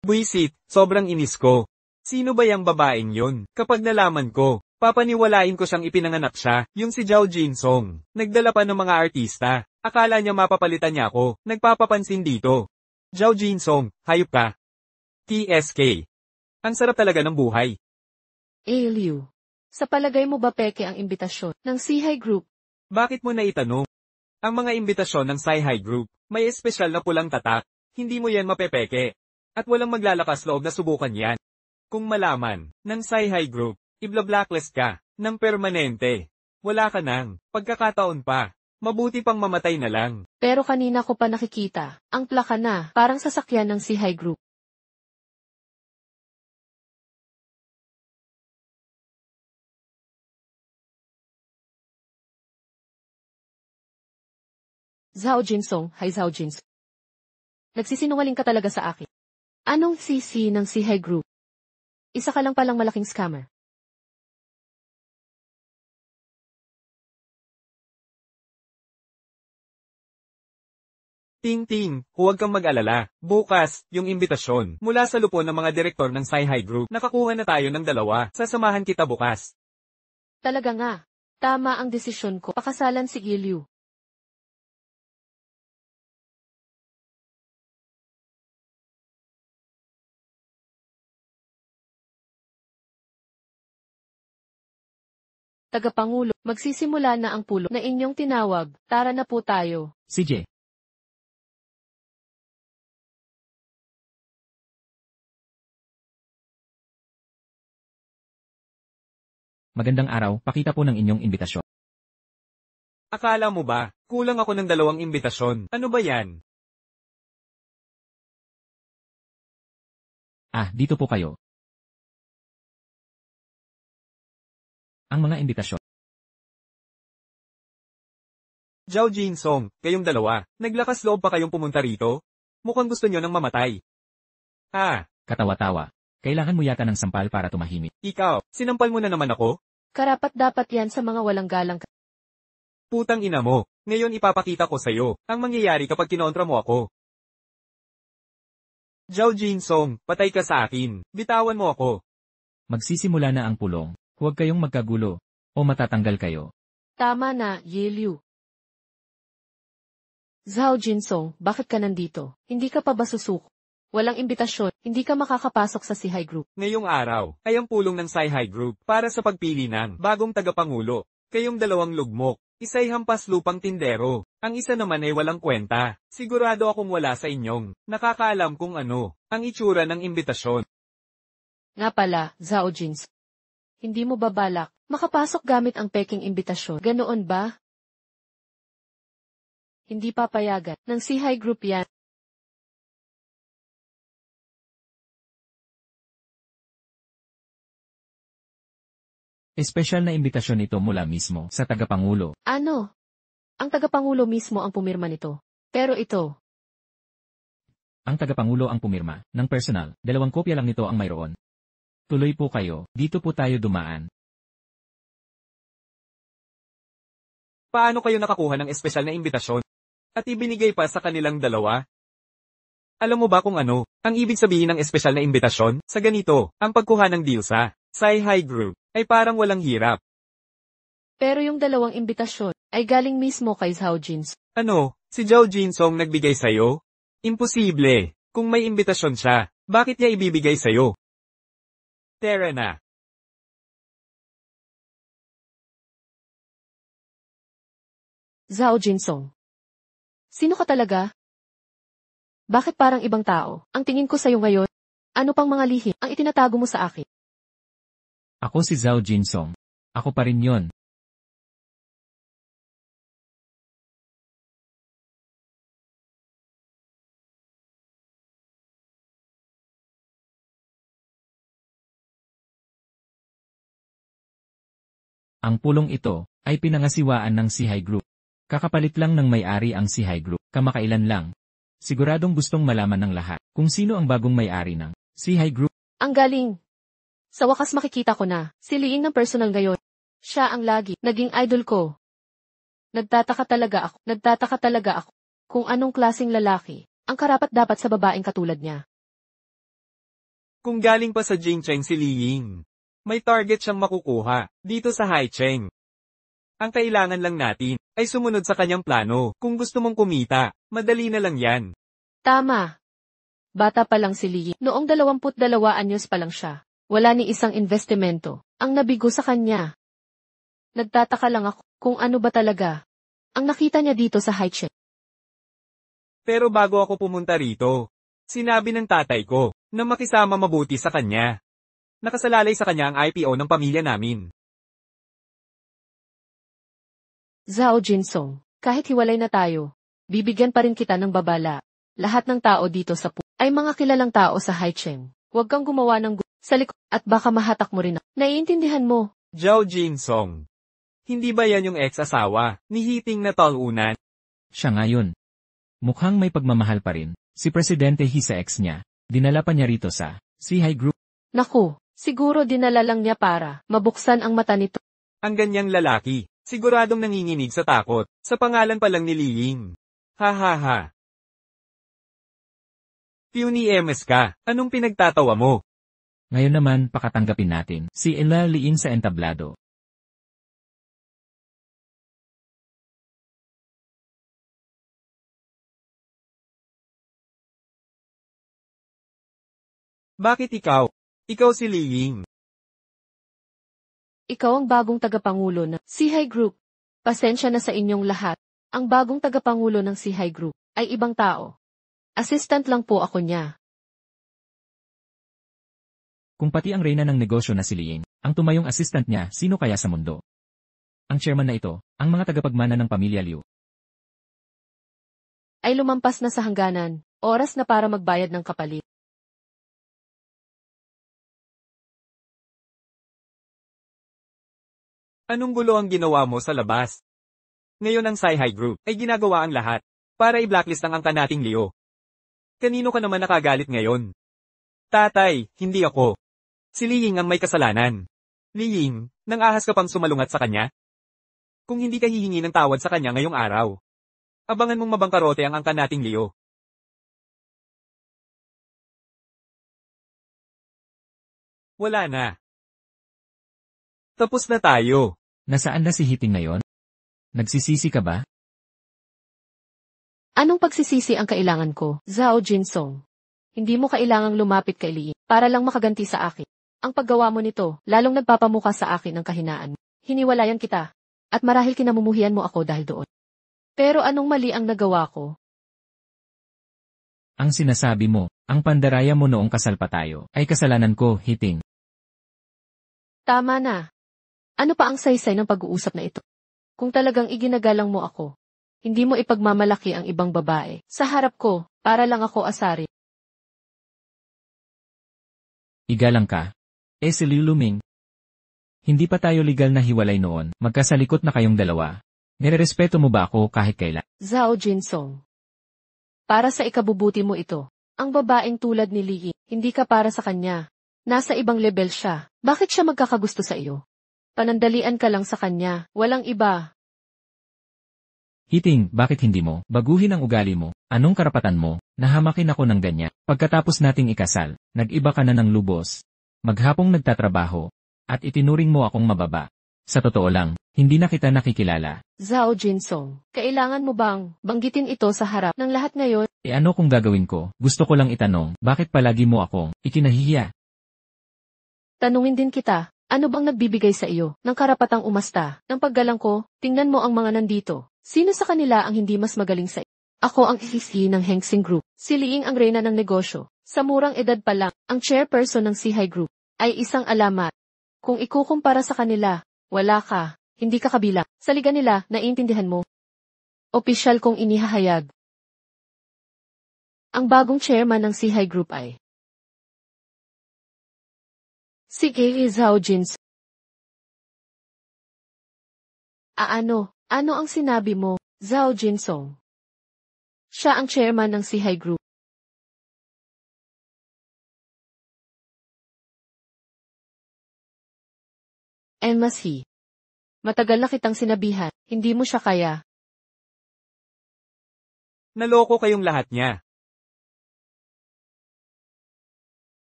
Buisit, sobrang inis ko. Sino ba yung babaeng yun? Kapag nalaman ko, papaniwalain ko siyang ipinanganak siya, yung si Zhao Jinsong. Nagdala pa ng mga artista. Akala niya mapapalitan niya ako, nagpapapansin dito. Zhao Jinsong, hayop ka. TSK. Ang sarap talaga ng buhay. Liu. Sa palagay mo ba peke ang imbitasyon ng Sihai Group? Bakit mo na itanong? Ang mga imbitasyon ng Sci-Hi Group, may espesyal na pulang tatak. Hindi mo yan mapepeke. At walang maglalakas loob na subukan yan. Kung malaman, ng Sci-Hi Group, ibla-blacklist ka, ng permanente. Wala ka nang, pagkakataon pa. Mabuti pang mamatay na lang. Pero kanina ko pa nakikita, ang plaka na, parang sasakyan ng Sihai Group. Zhao Jinsong, hi Zhao Jinsong. Nagsisinungaling ka talaga sa akin. Anong CC ng Sihai Group? Isa ka lang palang malaking scammer. Ting Ting, huwag kang mag-alala. Bukas, yung imbitasyon, mula sa lupon ng mga direktor ng Sci-Hi Group, nakakuha na tayo ng 2. Sasamahan kita bukas. Talaga nga. Tama ang desisyon ko. Pakasalan si Liu. Tagapangulo, magsisimula na ang pulo na inyong tinawag. Tara na po tayo. CJ. Magandang araw, pakita po ng inyong imbitasyon. Akala mo ba, kulang ako ng 2 imbitasyon? Ano ba yan? Dito po kayo. Ang mga imbitasyon. Zhao Jinsong, kayong 2, naglakas loob pa kayong pumunta rito? Mukhang gusto nyo ng mamatay. Katawa-tawa. Kailangan mo yata ng sampal para tumahimik. Ikaw, sinampal mo na naman ako? Karapat-dapat yan sa mga walang galang. Putang ina mo, ngayon ipapakita ko sa'yo, ang mangyayari kapag kinontra mo ako. Zhao Jinsong, patay ka sa akin, bitawan mo ako. Magsisimula na ang pulong. Huwag kayong magkagulo, o matatanggal kayo. Tama na, Liu. Zhao Jinsong, bakit ka nandito? Hindi ka pa ba susuko? Walang imbitasyon, hindi ka makakapasok sa Sihai Group. Ngayong araw, ay ang pulong ng Sci-Hi Group para sa pagpili ng bagong tagapangulo. Kayong 2 lugmok, isa'y hampas lupang tindero, ang isa naman ay walang kwenta. Sigurado akong wala sa inyong nakakaalam kung ano ang itsura ng imbitasyon. Nga pala, Zhao Jins. Hindi mo ba balak makapasok gamit ang peking imbitasyon? Ganoon ba? Hindi papayagan ng Sihai Group yan. Espesyal na imbitasyon ito mula mismo sa tagapangulo. Ano? Ang tagapangulo mismo ang pumirma nito. Pero ito, Ang tagapangulo ang pumirma ng personal. 2 kopya lang nito ang mayroon. Tuloy po kayo, dito po tayo dumaan. Paano kayo nakakuha ng espesyal na imbitasyon? At ibinigay pa sa kanilang dalawa? Alam mo ba kung ano, ang ibig sabihin ng espesyal na imbitasyon? Sa ganito, ang pagkuha ng deal sa Sihai Group ay parang walang hirap. pero yung 2 imbitasyon ay galing mismo kay Zhao Jins. Ano, si Zhao Jinsong nagbigay sa'yo? Imposible. Kung may imbitasyon siya, bakit niya ibibigay sa'yo? Tara na. Zhao Jinsong. Sino ka talaga? Bakit parang ibang tao? Ang tingin ko sa'yo ngayon, ano pang mga lihim ang itinatago mo sa akin? Ako si Zhao Jinsong. Ako pa rin yon. Ang pulong ito ay pinangasiwaan ng Sihai Group. Kakapalit lang ng may-ari ang Sihai Group, kamakailan lang. Siguradong gustong malaman ng lahat kung sino ang bagong may-ari ng Sihai Group. Ang galing! Sa wakas makikita ko na, si Liing ng personal ngayon. Siya ang lagi naging idol ko. Nagtataka talaga ako kung anong klaseng lalaki ang karapat-dapat sa babaeng katulad niya. Kung galing pa sa Jingcheng si Liying, may target siyang makukuha dito sa Haicheng. Ang kailangan lang natin ay sumunod sa kanyang plano. Kung gusto mong kumita, madali na lang yan. Tama. Bata pa lang si Liing. Noong 22 anyos pa lang siya. Wala ni isang investimento ang nabigo sa kanya. Nagtataka lang ako kung ano ba talaga ang nakita niya dito sa Haicheng. Pero bago ako pumunta rito, sinabi ng tatay ko na makisama mabuti sa kanya. Nakasalalay sa kanya ang IPO ng pamilya namin. Zhao Jinsong, kahit hiwalay na tayo, bibigyan pa rin kita ng babala. Lahat ng tao dito sa ay mga kilalang tao sa Haicheng. Huwag kang gumawa ng sa likod at baka mahatak mo rin. Naiintindihan mo? Zhao Jinsong. Hindi ba yan yung ex-asawa ni Hiting na talunan? Siya ngayon. Mukhang may pagmamahal pa rin. Si Presidente He sa ex niya, dinala pa niya rito sa Sihai Group. Naku, siguro dinala lang niya para mabuksan ang mata nito. Ang ganyang lalaki, siguradong nanginginig sa takot, sa pangalan pa lang ni Liying. Ha ha ha. Puny MS ka, anong pinagtatawa mo? Ngayon naman pakatanggapin natin si Ella Liin sa entablado. Bakit ikaw? Ikaw si Liying. Ikaw ang bagong tagapangulo ng Sihai Group. Pasensya na sa inyong lahat. Ang bagong tagapangulo ng Sihai Group ay ibang tao. Assistant lang po ako niya. Kung pati ang reyna ng negosyo na si Liing, ang tumayong assistant niya, sino kaya sa mundo? Ang chairman na ito, ang mga tagapagmana ng pamilya Liu. Ay lumampas na sa hangganan, oras na para magbayad ng kapalit. Anong gulo ang ginawa mo sa labas? Ngayon ang Sihai Group ay ginagawa ang lahat para i-blacklist ang angka nating Leo. Kanino ka naman nakagalit ngayon? Tatay, hindi ako. Si Liying ang may kasalanan. Liying, nang ahas ka pang sumalungat sa kanya? Kung hindi ka hihingi ng tawad sa kanya ngayong araw, abangan mong mabangkarote ang angka nating Leo. Wala na. Tapos na tayo. Nasaan na si Hiting ngayon? Nagsisisi ka ba? Anong pagsisisi ang kailangan ko, Zhao Jinsong? Hindi mo kailangang lumapit kay Liing para lang makaganti sa akin. Ang paggawa mo nito, lalong nagpapamuka sa akin ng kahinaan. Hiniwalayan kita, at marahil kinamumuhian mo ako dahil doon. Pero anong mali ang nagawa ko? Ang sinasabi mo, ang pandaraya mo noong kasal pa tayo, ay kasalanan ko, Hiting. Tama na. Ano pa ang saysay ng pag-uusap na ito? Kung talagang iginagalang mo ako, hindi mo ipagmamalaki ang ibang babae sa harap ko, para lang ako asari. Igalang ka. Si Liu Luming. Hindi pa tayo legal na hiwalay noon, magkasalikot na kayong dalawa. Nirerespeto mo ba ako kahit kailan? Zhao Jinsong. Para sa ikabubuti mo ito. Ang babaeng tulad ni Li, hindi ka para sa kanya. Nasa ibang level siya. Bakit siya magkakagusto sa iyo? Panandalian ka lang sa kanya, walang iba. Hiting, bakit hindi mo baguhin ang ugali mo? Anong karapatan mo? Nahamakin ako ng ganyan. Pagkatapos nating ikasal, nag-iba ka na ng lubos. Maghapong nagtatrabaho. At itinuring mo akong mababa. Sa totoo lang, hindi na kita nakikilala. Zhao Jinsong, kailangan mo bang banggitin ito sa harap ng lahat ngayon? Ano kung gagawin ko? Gusto ko lang itanong, bakit palagi mo akong ikinahihiya? Tanungin din kita, ano bang nagbibigay sa iyo ng karapatang umasta ng paggalang ko? Tingnan mo ang mga nandito. Sino sa kanila ang hindi mas magaling sa iyo? Ako ang isisi ng Hengsing Group. Si Liing ang reyna ng negosyo. Sa murang edad pa lang, ang chairperson ng Sihai Group ay isang alamat. Kung ikukumpara sa kanila, wala ka, hindi ka kabilang. Sa liga nila, naiintindihan mo. Opisyal kong inihahayag. Ang bagong chairman ng Sihai Group ay si Zhao Jins. Ano ang sinabi mo, Zhao Jinsong? Siya ang chairman ng Sihai Group. Mas matagal na kitang sinabihan, hindi mo siya kaya. Naloko kayong lahat niya.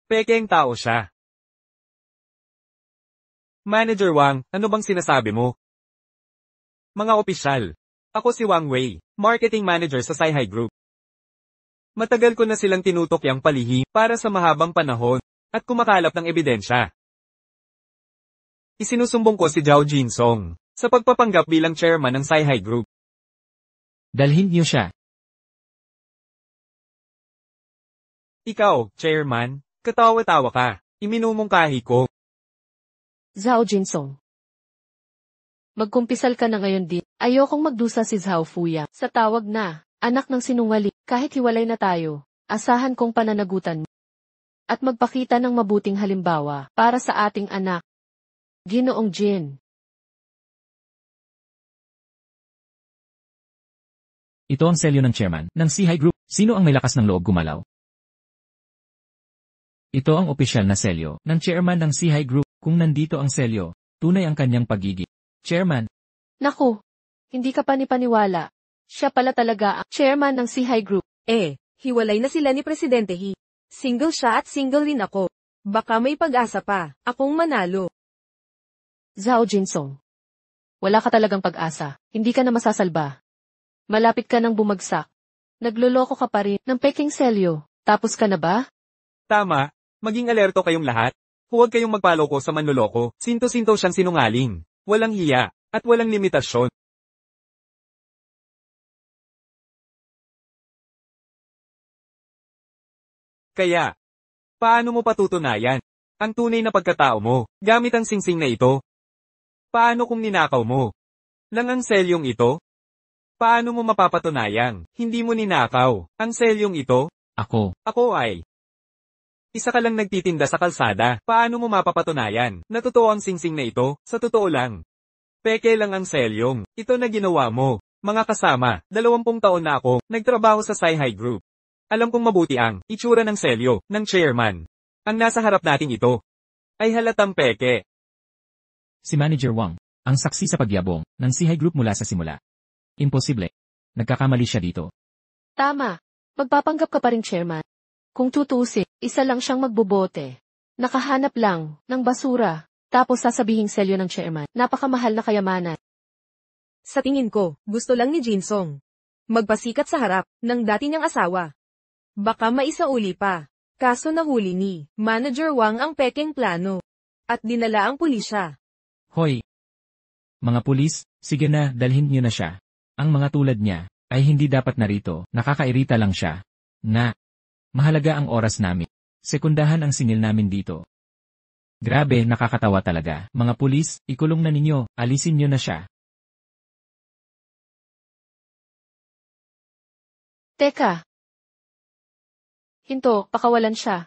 Pekeng tao siya. Manager Wang, ano bang sinasabi mo? Mga opisyal. Ako si Wang Wei, marketing manager sa Sihai Group. Matagal ko na silang tinutok yang palihim para sa mahabang panahon at kumakalap ng ebidensya. Isinusumbong ko si Zhao Jinsong sa pagpapanggap bilang chairman ng Sihai Group. Dalhin niyo siya. Ikaw, chairman, katawa-tawa ka. Iminumungkahi ko. Zhao Jinsong. Magkumpisal ka na ngayon din. Ayokong magdusa si Zhao Fuya sa tawag na anak ng sinungaling. Kahit hiwalay na tayo, asahan kong pananagutan mo. At magpakita ng mabuting halimbawa para sa ating anak. Ginoong Jin. Ito ang selyo ng chairman ng Sihai Group. Sino ang may lakas ng loob gumalaw? Ito ang opisyal na selyo ng chairman ng Sihai Group. Kung nandito ang selyo, tunay ang kanyang pagiging chairman. Naku, hindi ka panipaniwala. Siya pala talaga ang chairman ng Sihai Group. Hiwalay na sila ni Presidente He. Single siya at single rin ako. Baka may pag-asa pa, akong manalo. Zhao Jinsong. Wala ka talagang pag-asa, hindi ka na masasalba. Malapit ka nang bumagsak. Nagloloko ka pa rin ng peking selyo, tapos ka na ba? Tama, maging alerto kayong lahat. Huwag kayong magpaloko sa manloloko. Sinto-sinto siyang sinungaling. Walang hiya, at walang limitasyon. Kaya, paano mo patutunayan ang tunay na pagkatao mo gamit ang singsing na ito? Paano kung ninakaw mo lang ang selyong ito? Paano mo mapapatunayang hindi mo ninakaw ang selyong ito? Ako ay isa ka lang nagtitinda sa kalsada. Paano mo mapapatunayan na totoo ang singsing na ito? Sa totoo lang, peke lang ang selyong ito na ginawa mo. Mga kasama, 20 taon na ako nagtrabaho sa Sihai Group. Alam kong mabuti ang itsura ng selyo ng chairman. Ang nasa harap nating ito ay halatang peke. Si Manager Wang, ang saksi sa pagyabong ng Sihai Group mula sa simula. Imposible. Nagkakamali siya dito. Tama. Magpapanggap ka pa rin chairman. Kung tutusin, isa lang siyang magbobote. Nakahanap lang ng basura. Tapos sasabihing selyo ng chairman. Napakamahal na kayamanan. Sa tingin ko, gusto lang ni Jinsong magpasikat sa harap ng dati niyang asawa. Baka maisauli pa. Kaso nahuli ni Manager Wang ang pekeng plano. At dinala ang pulisya. Hoy! Mga pulis, sige na, dalhin niyo na siya. Ang mga tulad niya ay hindi dapat narito, nakakairita lang siya. Mahalaga ang oras namin. Sekundahan ang singil namin dito. Grabe, nakakatawa talaga. Mga pulis, ikulong na ninyo, alisin nyo na siya. Teka. Hinto, pakawalan siya.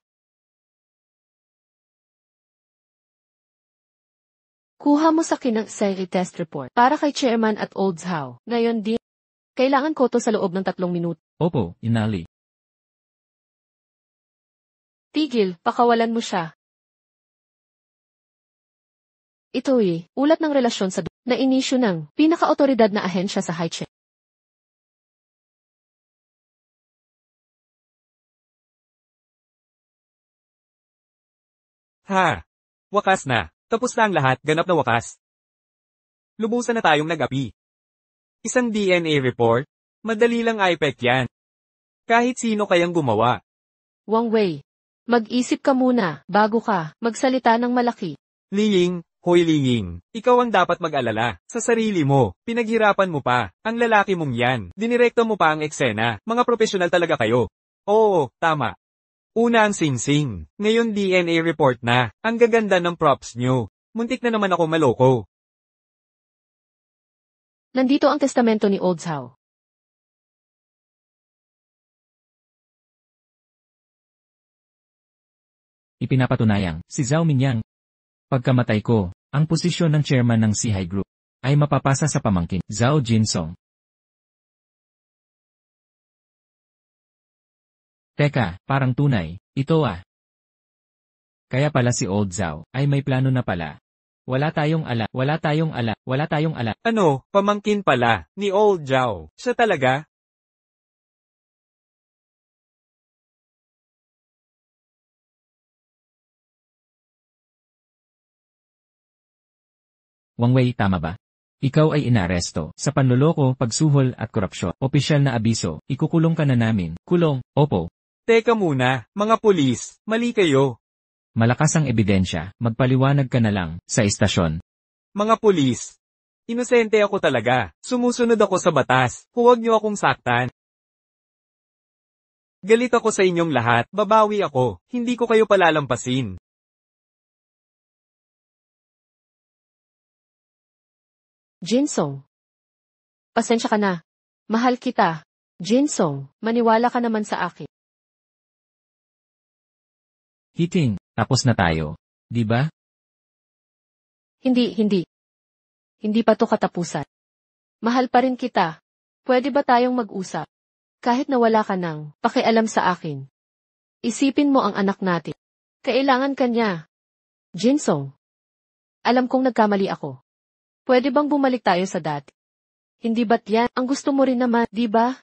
Kuha mo sa akin ng SIRI test report para kay Chairman at Olds Howe. Ngayon din, kailangan ko to sa loob ng 3 minuto. Opo, Inali. Tigil, pakawalan mo siya. Ito ulat ng relasyon sa na inisyu ng pinaka-otoridad na ahensya sa High-Check. Ha! Wakas na. Tapos na ang lahat, ganap na wakas. Lubusan na tayong nag-api. Isang DNA report? Madali lang IPEC yan. Kahit sino kayang gumawa. Wang Wei, mag-isip ka muna bago ka magsalita ng malaki. Liying, hoy Liying, ikaw ang dapat mag-alala. Sa sarili mo, pinaghirapan mo pa. Ang lalaki mong yan. Dinirekto mo pa ang eksena. Mga profesional talaga kayo. Oo, tama. Una ang sing-sing. Ngayon DNA report na. Ang gaganda ng props nyo. Muntik na naman ako maloko. Nandito ang testamento ni Olds Howe. Ipinapatunayang, si Zhao Mingyang. Pagkamatay ko, ang posisyon ng chairman ng Sihai Group ay mapapasa sa pamangkin, Zhao Jinsong. Teka, parang tunay, ito Kaya pala si Old Zhao ay may plano na pala. Wala tayong ala. Ano, pamangkin pala, ni Old Zhao. Siya talaga? Wang Wei, tama ba? Ikaw ay inaaresto sa panloloko, pagsuhol at korupsyon. Opisyal na abiso, ikukulong ka na namin. Kulong, opo. Teka muna, mga pulis, mali kayo. Malakas ang ebidensya, magpaliwanag ka na lang, sa istasyon. Mga pulis, inosente ako talaga. Sumusunod ako sa batas. Huwag niyo akong saktan. Galit ako sa inyong lahat, babawi ako. Hindi ko kayo palalampasin. Jinsong. Pasensya ka na. Mahal kita. Jinsong, maniwala ka naman sa akin. Hiting, tapos na tayo. Di ba? Hindi. Hindi pa to katapusan. Mahal pa rin kita. Pwede ba tayong mag-usap? Kahit na wala ka nang pakialam sa akin. Isipin mo ang anak natin. Kailangan ka niya. Jinsong. Alam kong nagkamali ako. Pwede bang bumalik tayo sa dati? Hindi ba't yan ang gusto mo rin naman, di ba?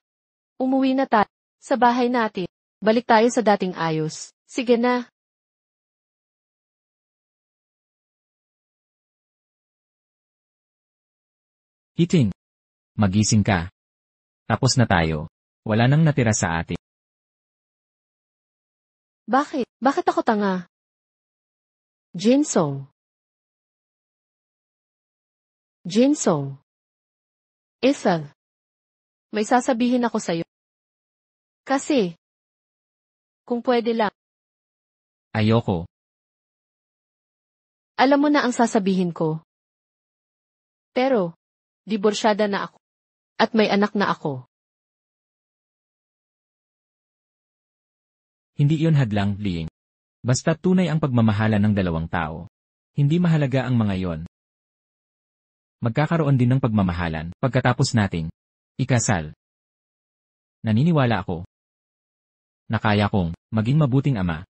Umuwi na tayo sa bahay natin. Balik tayo sa dating ayos. Sige na. Hiting. Magising ka. Tapos na tayo. Wala nang natira sa atin. Bakit? Bakit ako tanga? Jinsong. Ethel. May sasabihin ako sa'yo. Kasi, kung pwede lang. Ayoko. Alam mo na ang sasabihin ko. Pero, diborsyada na ako. At may anak na ako. Hindi iyon hadlang, Liying. Basta tunay ang pagmamahala ng dalawang tao. Hindi mahalaga ang mga yon. Magkakaroon din ng pagmamahalan pagkatapos nating ikasal. Naniniwala ako na kaya kong maging mabuting ama.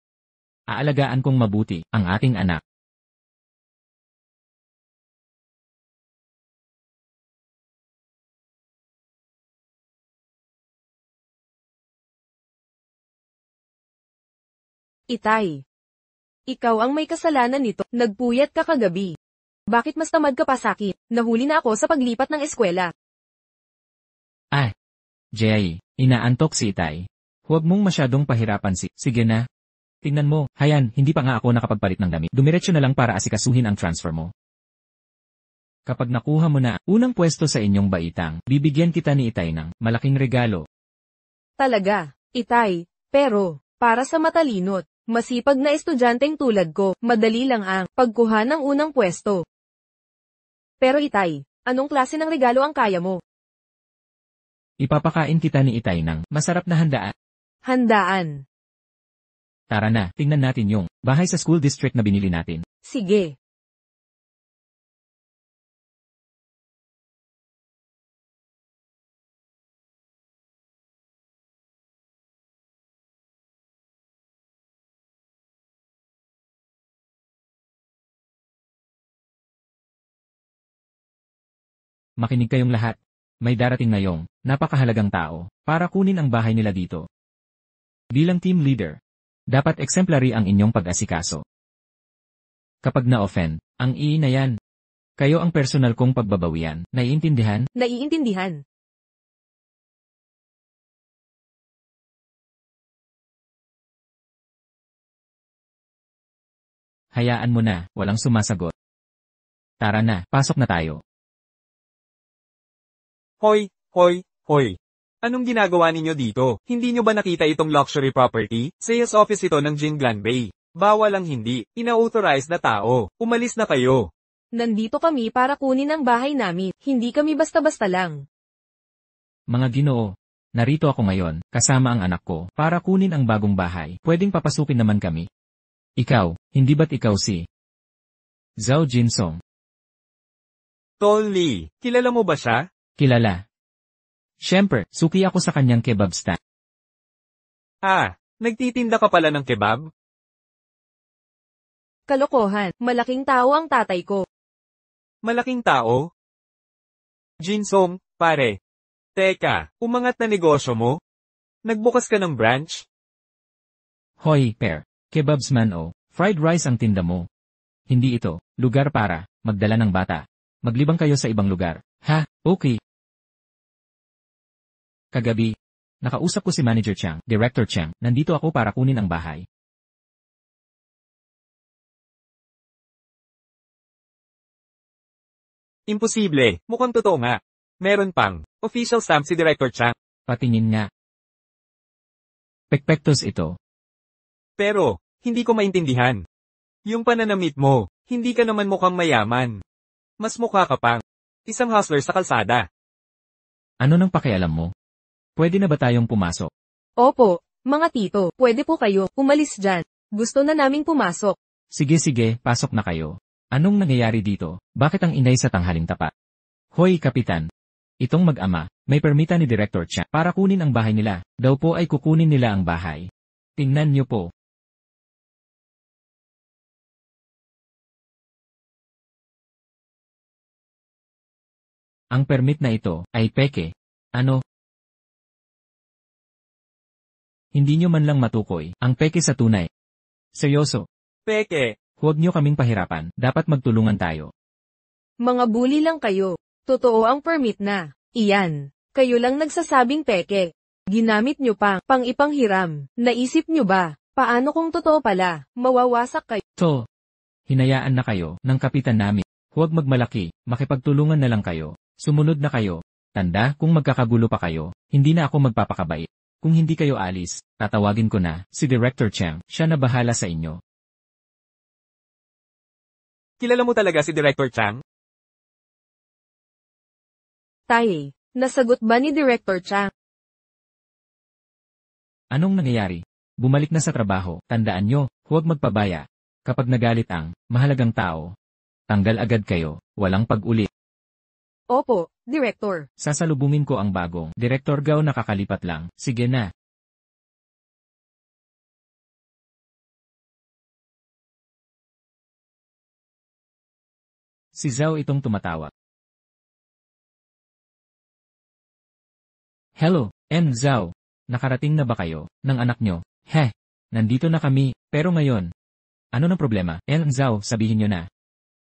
Aalagaan kong mabuti ang ating anak. Itay. Ikaw ang may kasalanan nito. Nagpuyat ka kagabi. Bakit mas tamad ka pa sa'kin? Nahuli na ako sa paglipat ng eskwela. Jay, inaantok si Itay. Huwag mong masyadong pahirapan sige na. Tingnan mo, hayan, hindi pa nga ako nakapagpalit ng damit. Dumiretso na lang para asikasuhin ang transfer mo. Kapag nakuha mo na unang pwesto sa inyong baitang, bibigyan kita ni Itay ng malaking regalo. Talaga, Itay. Pero, para sa matalinot, Masipag na estudyanteng tulad ko, madali lang ang pagkuha ng unang pwesto. Pero Itay, anong klase ng regalo ang kaya mo? Ipapakain kita ni Itay ng masarap na handaan. Handaan. Tara na, tingnan natin yung bahay sa school district na binili natin. Sige. Makinig kayong lahat. May darating ngayong napakahalagang tao para kunin ang bahay nila dito. Bilang team leader, dapat exemplary ang inyong pag-asikaso. Kapag na-offend, ang na yan. Kayo ang personal kong pagbabawian. Naiintindihan? Naiintindihan. Hayaan mo na, walang sumasagot. Tara na, pasok na tayo. Hoy, hoy, hoy. Anong ginagawa ninyo dito? Hindi nyo ba nakita itong luxury property? Sales office ito ng Jinglan Bay. Bawal ang hindi. Ina-authorize na tao. Umalis na kayo. Nandito kami para kunin ang bahay namin. Hindi kami basta-basta lang. Mga Ginoo, narito ako ngayon, kasama ang anak ko, para kunin ang bagong bahay. Pwedeng papasukin naman kami. Ikaw, hindi ba't ikaw si Zhao Jinsong? Tol Lee, kilala mo ba siya? Kilala. Siyempre, suki ako sa kanyang kebab stand. Ah, nagtitinda ka pala ng kebab? Kalokohan, malaking tao ang tatay ko. Malaking tao? Jinsong, pare. Teka, umangat na negosyo mo? Nagbukas ka ng branch? Hoy, pair. Kebabsman o, fried rice ang tinda mo. Hindi ito, lugar para magdala ng bata. Maglibang kayo sa ibang lugar. Ha, okay. Kagabi, nakausap ko si Manager Chang, Director Chang, nandito ako para kunin ang bahay. Imposible, mukhang totoo nga. Meron pang, official stamp si Director Chang. Patingin nga. Pekpektos ito. Pero, hindi ko maintindihan. Yung pananamit mo, hindi ka naman mukhang mayaman. Mas mukha ka pang isang hustler sa kalsada. Ano nang pakialam mo? Pwede na ba tayong pumasok? Opo, mga tito, pwede po kayo, umalis dyan. Gusto na naming pumasok. Sige, pasok na kayo. Anong nangyayari dito? Bakit ang inay sa tanghaling tapat? Hoy, Kapitan. Itong mag-ama, may permita ni Director Chang para kunin ang bahay nila. Daw po ay kukunin nila ang bahay. Tingnan niyo po. Ang permit na ito ay peke. Ano? Hindi nyo man lang matukoy ang peke sa tunay. Seryoso. Peke. Huwag nyo kaming pahirapan, dapat magtulungan tayo. Mga bully lang kayo. Totoo ang permit na. Iyan. Kayo lang nagsasabing peke. Ginamit nyo pang ipanghiram. Naisip nyo ba? Paano kung totoo pala? Mawawasak kayo. So, hinayaan na kayo ng kapitan namin. Huwag magmalaki, makipagtulungan na lang kayo. Sumunod na kayo. Tanda, kung magkakagulo pa kayo, hindi na ako magpapakabait. Kung hindi kayo alis, tatawagin ko na si Director Chang, siya na bahala sa inyo. Kilala mo talaga si Director Chang? Taye, nasagot ba ni Director Chang? Anong nangyayari? Bumalik na sa trabaho, tandaan nyo, huwag magpabaya. Kapag nagalit ang mahalagang tao, tanggal agad kayo, walang pag-ulit. Opo, Director. Sasalubungin ko ang bagong Director Gao nakakalipat lang, sige na. Si Zhao itong tumatawag. Hello, Zhao. Nakarating na ba kayo ng anak nyo? Heh, nandito na kami, pero ngayon. Ano ng problema? Zhao, sabihin nyo na.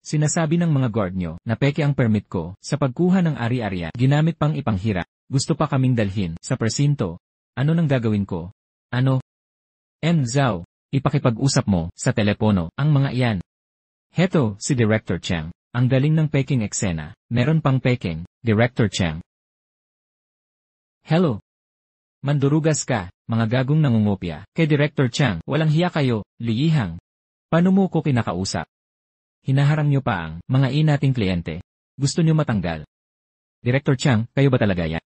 Sinasabi ng mga guard nyo na peke ang permit ko sa pagkuha ng ari-ariya ginamit pang ipanghira. Gusto pa kaming dalhin sa presinto. Ano nang gagawin ko? Ano? Zhao, ipakipag-usap mo sa telepono ang mga iyan. Heto, si Director Chang. Ang galing ng peking eksena. Meron pang peking, Director Chang. Hello. Mandurugas ka, mga gagong nangungopia. Kay Director Chang, walang hiya kayo, lihang. Paano mo ko kinakausap? Hinaharang nyo pa ang mga nating kliyente. Gusto nyo matanggal. Director Chang, kayo ba talaga yan?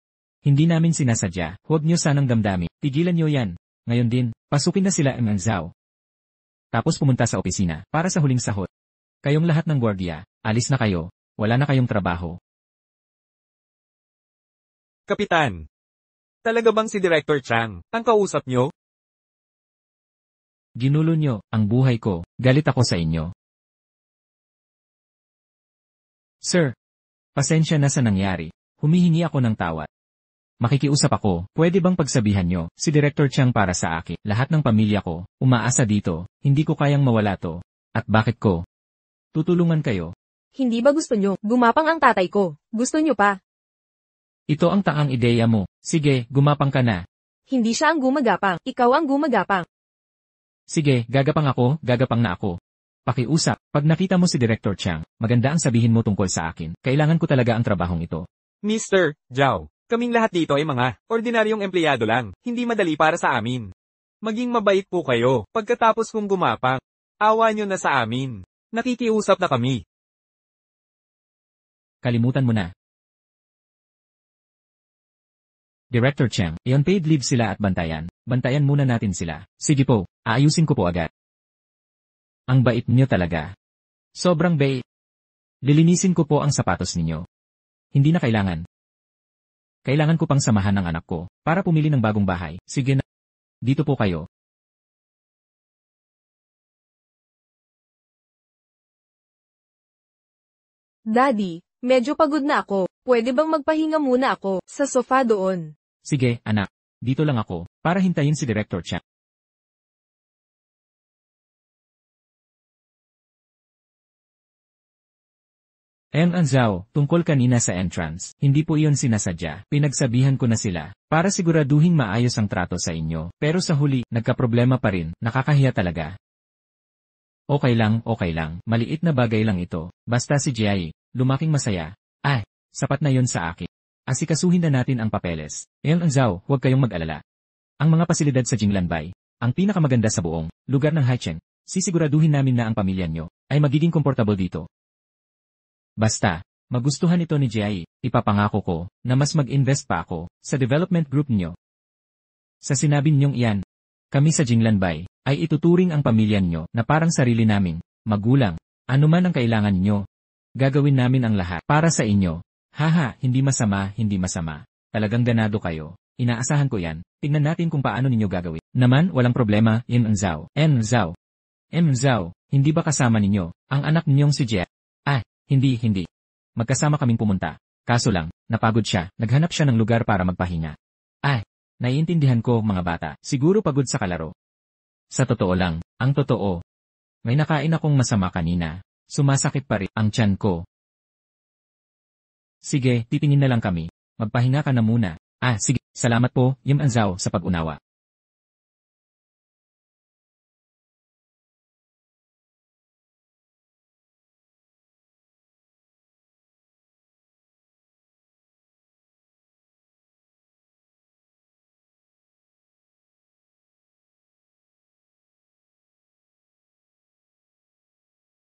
Hindi namin sinasadya, huwag nyo sanang damdamin. Tigilan nyo yan. Ngayon din, pasukin na sila ang Zhao. Tapos pumunta sa opisina, para sa huling sahod. Kayong lahat ng gwardiya, alis na kayo, wala na kayong trabaho. Kapitan. Talaga bang si Director Chang ang kausap nyo? Ginulo nyo ang buhay ko, galit ako sa inyo. Sir, pasensya na sa nangyari, humihingi ako ng tawad. Makikiusap ako, pwede bang pagsabihan nyo, si Director Chang para sa akin, lahat ng pamilya ko, umaasa dito, hindi ko kayang mawala to. At bakit ko? Tutulungan kayo. Hindi ba gusto nyo? Gumapang ang tatay ko. Gusto nyo pa? Ito ang taang ideya mo. Sige, gumapang ka na. Hindi siya ang gumagapang. Ikaw ang gumagapang. Sige, gagapang na ako. Pakiusap, pag nakita mo si Director Chang, maganda ang sabihin mo tungkol sa akin. Kailangan ko talaga ang trabahong ito. Mr. Zhao, kaming lahat dito ay mga ordinaryong empleyado lang, hindi madali para sa amin. Maging mabait po kayo, pagkatapos kong gumapang. Awa nyo na sa amin. Nakikiusap na kami. Kalimutan mo na. Director Chang, iyon paid leave sila at bantayan. Bantayan muna natin sila. Sige po, aayusin ko po agad. Ang bait niyo talaga. Sobrang bait. Lilinisin ko po ang sapatos ninyo. Hindi na kailangan. Kailangan ko pang samahan ng anak ko, para pumili ng bagong bahay. Sige na. Dito po kayo. Daddy, medyo pagod na ako. Pwede bang magpahinga muna ako sa sofa doon? Sige, anak. Dito lang ako, para hintayin si Director Chang. Zhao, tungkol kanina sa entrance, hindi po iyon sinasadya. Pinagsabihan ko na sila, para siguraduhin maayos ang trato sa inyo. Pero sa huli, nagkaproblema pa rin, nakakahiya talaga. Okay lang, maliit na bagay lang ito. Basta si Jiai, lumaking masaya. Sapat na yon sa akin. Asikasuhin na natin ang papeles. Zhao, huwag kayong mag-alala. Ang mga pasilidad sa Jinglanbay, ang pinakamaganda sa buong lugar ng Haicheng, sisiguraduhin namin na ang pamilya nyo ay magiging komportable dito. Basta, magustuhan ito ni Jiai, ipapangako ko na mas mag-invest pa ako sa development group nyo. Sa sinabi ninyong iyan, kami sa Jinglanbay ay ituturing ang pamilya nyo na parang sarili naming magulang. Ano man ang kailangan nyo, gagawin namin ang lahat para sa inyo. Haha, hindi masama. Talagang ganado kayo. Inaasahan ko yan. Tingnan natin kung paano ninyo gagawin. Naman, walang problema, Zhao. Zhao, hindi ba kasama ninyo ang anak ninyong si Jie? Hindi. Magkasama kaming pumunta. Kaso lang, napagod siya, naghanap siya ng lugar para magpahinga. Naiintindihan ko, mga bata, siguro pagod sa kalaro. Sa totoo lang, ang totoo. May nakain akong masama kanina. Sumasakit pa rin ang tiyan ko. Sige, titingin na lang kami. Magpahinga ka na muna. Sige, salamat po, Zhao, sa pag-unawa.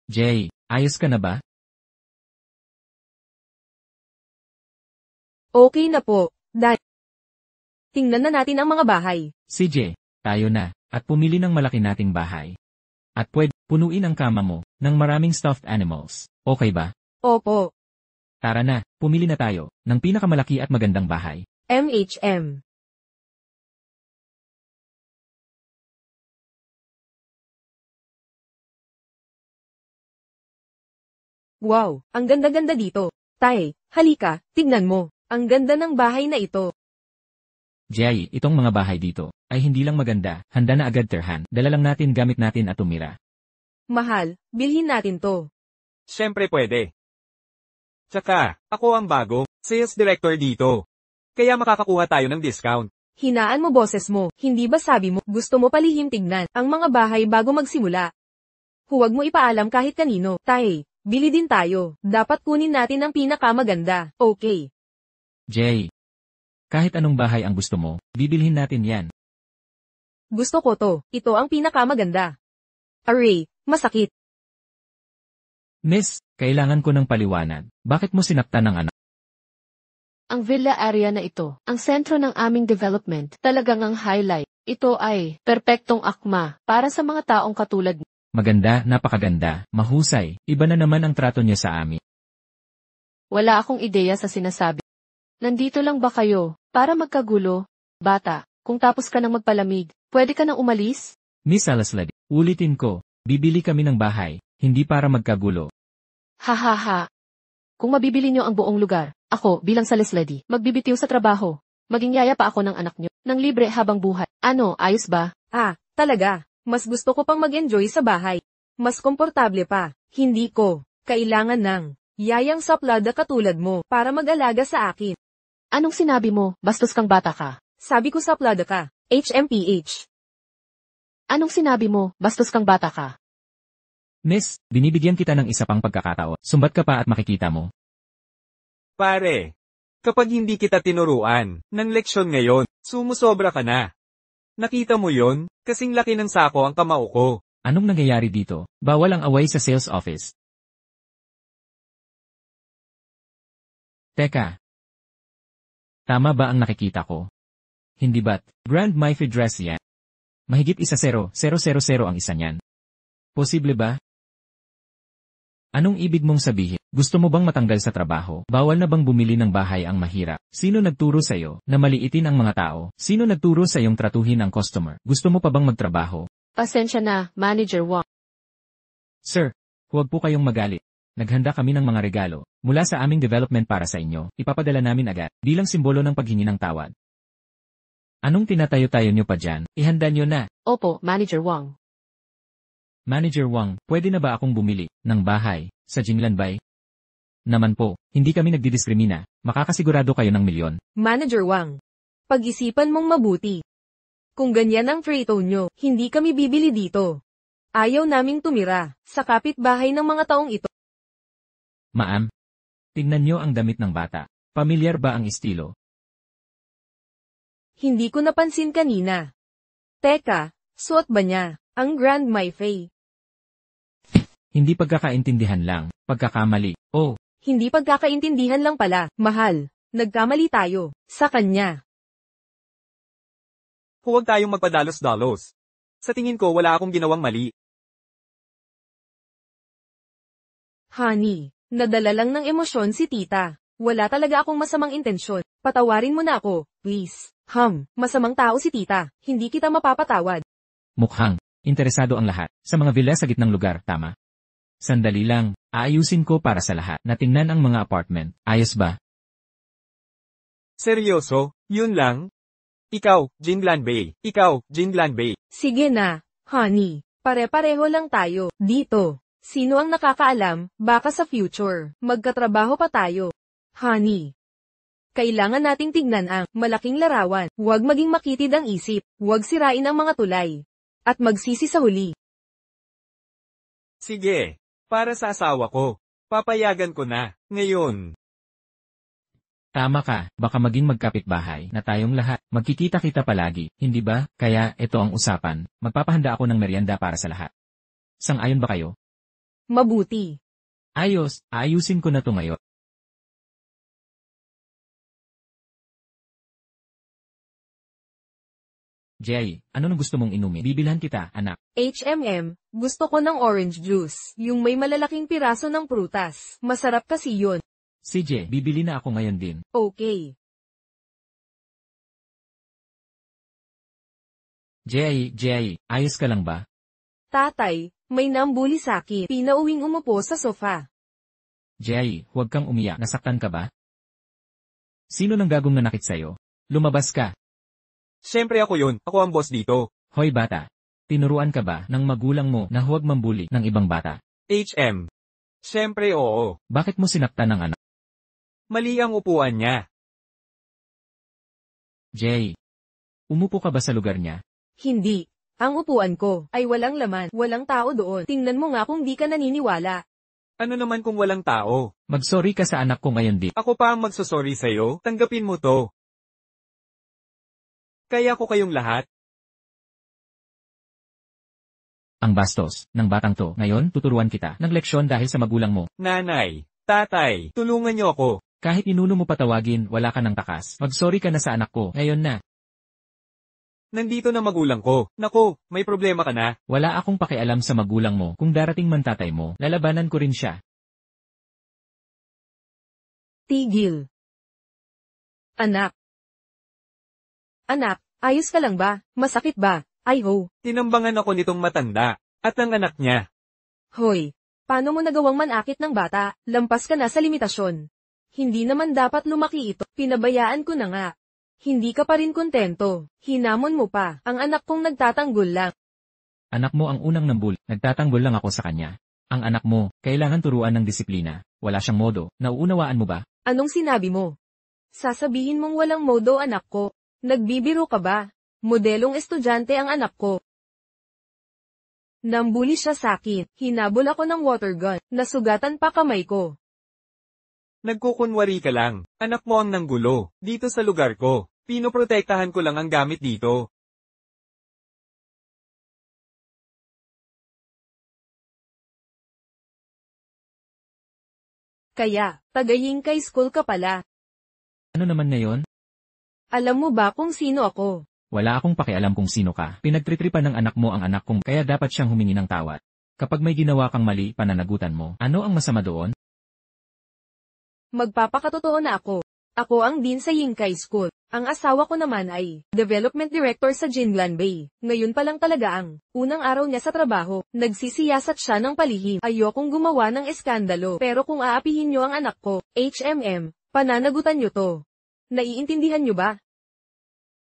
Jay, ayos ka na ba? Okay na po, Dad. Tingnan na natin ang mga bahay. CJ, tayo na, at pumili ng malaki nating bahay. At pwede, punuin ang kama mo ng maraming stuffed animals. Okay ba? Opo. Tara na, pumili na tayo ng pinakamalaki at magandang bahay. MHM. Wow, ang ganda-ganda dito. Tay, halika, tignan mo. Ang ganda ng bahay na ito. Jay, itong mga bahay dito ay hindi lang maganda, handa na agad terhan. Dala lang natin gamit natin at tumira. Mahal, bilhin natin to. Siyempre pwede. Tsaka, ako ang bago, sales director dito. Kaya makakakuha tayo ng discount. Hinaan mo boses mo, hindi ba sabi mo, gusto mo palihim tignan ang mga bahay bago magsimula? Huwag mo ipaalam kahit kanino. Tay, bili din tayo. Dapat kunin natin ang pinakamaganda, okay? Jay, Kahit anong bahay ang gusto mo, bibilhin natin yan. Gusto ko to. Ito ang pinakamaganda. Aray, masakit. Miss, kailangan ko ng paliwanag. Bakit mo sinaktan ng anak? Ang villa area na ito, ang sentro ng aming development, talagang ang highlight. Ito ay perpektong akma para sa mga taong katulad mo. Maganda, napakaganda, mahusay. Iba na naman ang trato niya sa amin. Wala akong ideya sa sinasabi. Nandito lang ba kayo para magkagulo? Bata, kung tapos ka nang magpalamig, pwede ka nang umalis? Miss Alasladi, ulitin ko, bibili kami ng bahay, hindi para magkagulo. Ha. Kung mabibili niyo ang buong lugar, ako bilang Saleslady, magbibitiw sa trabaho. Maging yaya pa ako ng anak niyo, ng libre habang buhay. Ano, ayos ba? Talaga. Mas gusto ko pang mag-enjoy sa bahay. Mas komportable pa. Hindi ko kailangan ng yayang saplada katulad mo para mag-alaga sa akin. Anong sinabi mo? Bastos kang bata ka. Sabi ko saplada ka. HMPH. Anong sinabi mo? Bastos kang bata ka. Miss, binibigyan kita ng isa pang pagkakataon. Sumbat ka pa at makikita mo. Pare, kapag hindi kita tinuruan ng leksyon ngayon, sumusobra ka na. Nakita mo yon? Kasing laki ng sako ang kamao ko. Anong nangyayari dito? Bawal ang away sa sales office. Teka. Tama ba ang nakikita ko? Hindi ba't Grand Myfi dress yan? Mahigit 1,000,000 ang isa niyan. Posible ba? Anong ibig mong sabihin? Gusto mo bang matanggal sa trabaho? Bawal na bang bumili ng bahay ang mahirap? Sino nagturo sa'yo na maliitin ang mga tao? Sino nagturo sa'yong tratuhin ang customer? Gusto mo pa bang magtrabaho? Pasensya na, Manager Wang. Sir, huwag po kayong magalit. Naghanda kami ng mga regalo mula sa aming development para sa inyo. Ipapadala namin agad bilang simbolo ng paghingi ng tawad. Anong tinatayo-tayo nyo pa dyan? Ihanda nyo na. Opo, Manager Wang. Manager Wang, pwede na ba akong bumili ng bahay sa Jinglanbay? Naman po, hindi kami nagdidiskrimina. Makakasigurado kayo ng milyon. Manager Wang. Pag-isipan mong mabuti. Kung ganyan ang trato nyo, hindi kami bibili dito. Ayaw naming tumira sa kapitbahay ng mga taong ito. Ma'am, tingnan nyo ang damit ng bata. Pamilyar ba ang estilo? Hindi ko napansin kanina. Teka, suot ba niya ang Grand Myfi? Hindi pagkakaintindihan lang, pagkakamali. Oh, Hindi pagkakaintindihan lang pala. Mahal, nagkamali tayo sa kanya. Huwag tayong magpadalos-dalos. Sa tingin ko wala akong ginawang mali. Honey, nadala lang ng emosyon si tita. Wala talaga akong masamang intensyon. Patawarin mo na ako, please. Masamang tao si tita. Hindi kita mapapatawad. mukhang interesado ang lahat sa mga villa sa gitnang lugar, tama? Sandali lang, aayusin ko para sa lahat na tingnan ang mga apartment. Ayos ba? Seryoso, yun lang? Ikaw, Jinglanbay. Ikaw, Jinglanbay. Sige na, honey. Pare-pareho lang tayo. Dito. Sino ang nakakaalam, baka sa future, magkatrabaho pa tayo. Honey. Kailangan nating tignan ang malaking larawan. Huwag maging makitid ang isip. Huwag sirain ang mga tulay. At magsisi sa huli. Sige. Para sa asawa ko. Papayagan ko na. Ngayon. Tama ka, baka maging magkapitbahay na tayong lahat. Magkikita-kita palagi, hindi ba? Kaya, ito ang usapan. Magpapahanda ako ng merienda para sa lahat. Sang-ayon ba kayo? Mabuti. Ayos, ayusin ko na to ngayon. Jay, ano nang gusto mong inumin? Bibilhan kita, anak. Gusto ko ng orange juice. Yung may malalaking piraso ng prutas. Masarap kasi yun. CJ, bibili na ako ngayon din. Okay. Jay, ayos ka lang ba? Tatay, may nambuli sa'kin. Pinauwing umupo sa sofa. Jay, huwag kang umiyak. Nasaktan ka ba? Sino nang gagong nanakit sa'yo? Lumabas ka. Siyempre ako yun. Ako ang boss dito. Hoy bata. Tinuruan ka ba ng magulang mo na huwag mambuli ng ibang bata? Siyempre oo. Bakit mo sinaktan ng anak? Mali ang upuan niya. Jay, umupo ka ba sa lugar niya? Hindi. Ang upuan ko ay walang laman. Walang tao doon. Tingnan mo nga kung di ka naniniwala. Ano naman kung walang tao? Mag-sorry ka sa anak ko ngayon di. Ako pa ang magsosorry sa'yo. Tanggapin mo to. Kaya ko kayong lahat. Ang bastos ng batang to. Ngayon, tuturuan kita ng leksyon dahil sa magulang mo. Nanay, tatay, tulungan niyo ako. Kahit inuno mo patawagin, wala ka ng takas. Mag-sorry ka na sa anak ko. Ngayon na. Nandito na magulang ko. Nako, may problema ka na. Wala akong pakialam sa magulang mo. Kung darating man tatay mo, lalabanan ko rin siya. Tigil. Anak. Anak, ayos ka lang ba? Masakit ba? Ay ho. Tinambangan ako nitong matanda, at ang anak niya. Hoy. Paano mo nagawang manakit ng bata? Lampas ka na sa limitasyon. Hindi naman dapat lumaki ito. Pinabayaan ko na nga. Hindi ka pa rin kontento. Hinamon mo pa. Ang anak kong nagtatanggol lang. Anak mo ang unang nambul. Nagtatanggol lang ako sa kanya. Ang anak mo, kailangan turuan ng disiplina. Wala siyang modo. Nauunawaan mo ba? Anong sinabi mo? Sasabihin mong walang modo anak ko. Nagbibiro ka ba? Modelong estudyante ang anak ko. Nambuli siya sakin. Hinabol ako ng water gun. Nasugatan pa kamay ko. Nagkukunwari ka lang. Anak mo ang nanggulo. Dito sa lugar ko. Pinoprotektahan ko lang ang gamit dito. Kaya, taga-Yingkay School ka pala. Ano naman ngayon? Alam mo ba kung sino ako? Wala akong pakialam kung sino ka. Pinagtritripan ng anak mo ang anak kong kaya dapat siyang humingi ng tawad. Kapag may ginawa kang mali, pananagutan mo. Ano ang masama doon? Magpapakatotoo na ako. Ako ang dean sa Yingkay School. Ang asawa ko naman ay Development Director sa Jinlan Bay. Ngayon pa lang talaga ang unang araw niya sa trabaho. Nagsisiyasat siya ng palihim. Ayokong gumawa ng eskandalo. Pero kung aapihin niyo ang anak ko, HMM, pananagutan niyo to. Naiintindihan niyo ba?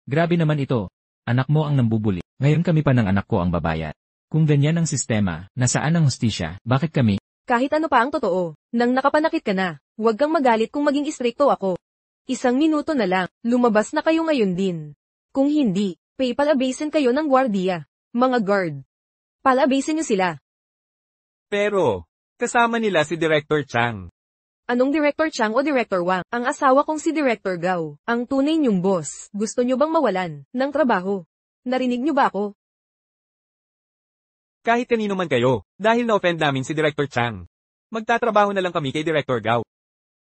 Grabe naman ito. Anak mo ang nambubuli. Ngayon kami pa ng anak ko ang babayad. Kung ganyan ang sistema, nasaan ang hustisya? Bakit kami? Kahit ano pa ang totoo, nang nakapanakit ka na, huwag kang magalit kung maging istrikto ako. 1 minuto na lang, lumabas na kayo ngayon din. Kung hindi, palabasin kayo ng gwardiya. Mga guard. Palabasin niyo sila. Pero, kasama nila si Director Chang. Anong Director Chang o Director Wang? Ang asawa kong si Director Gao, ang tunay niyong boss. Gusto niyo bang mawalan ng trabaho? Narinig niyo ba ako? Kahit kanino man kayo, dahil na-offend namin si Director Chang. Magtatrabaho na lang kami kay Director Gao.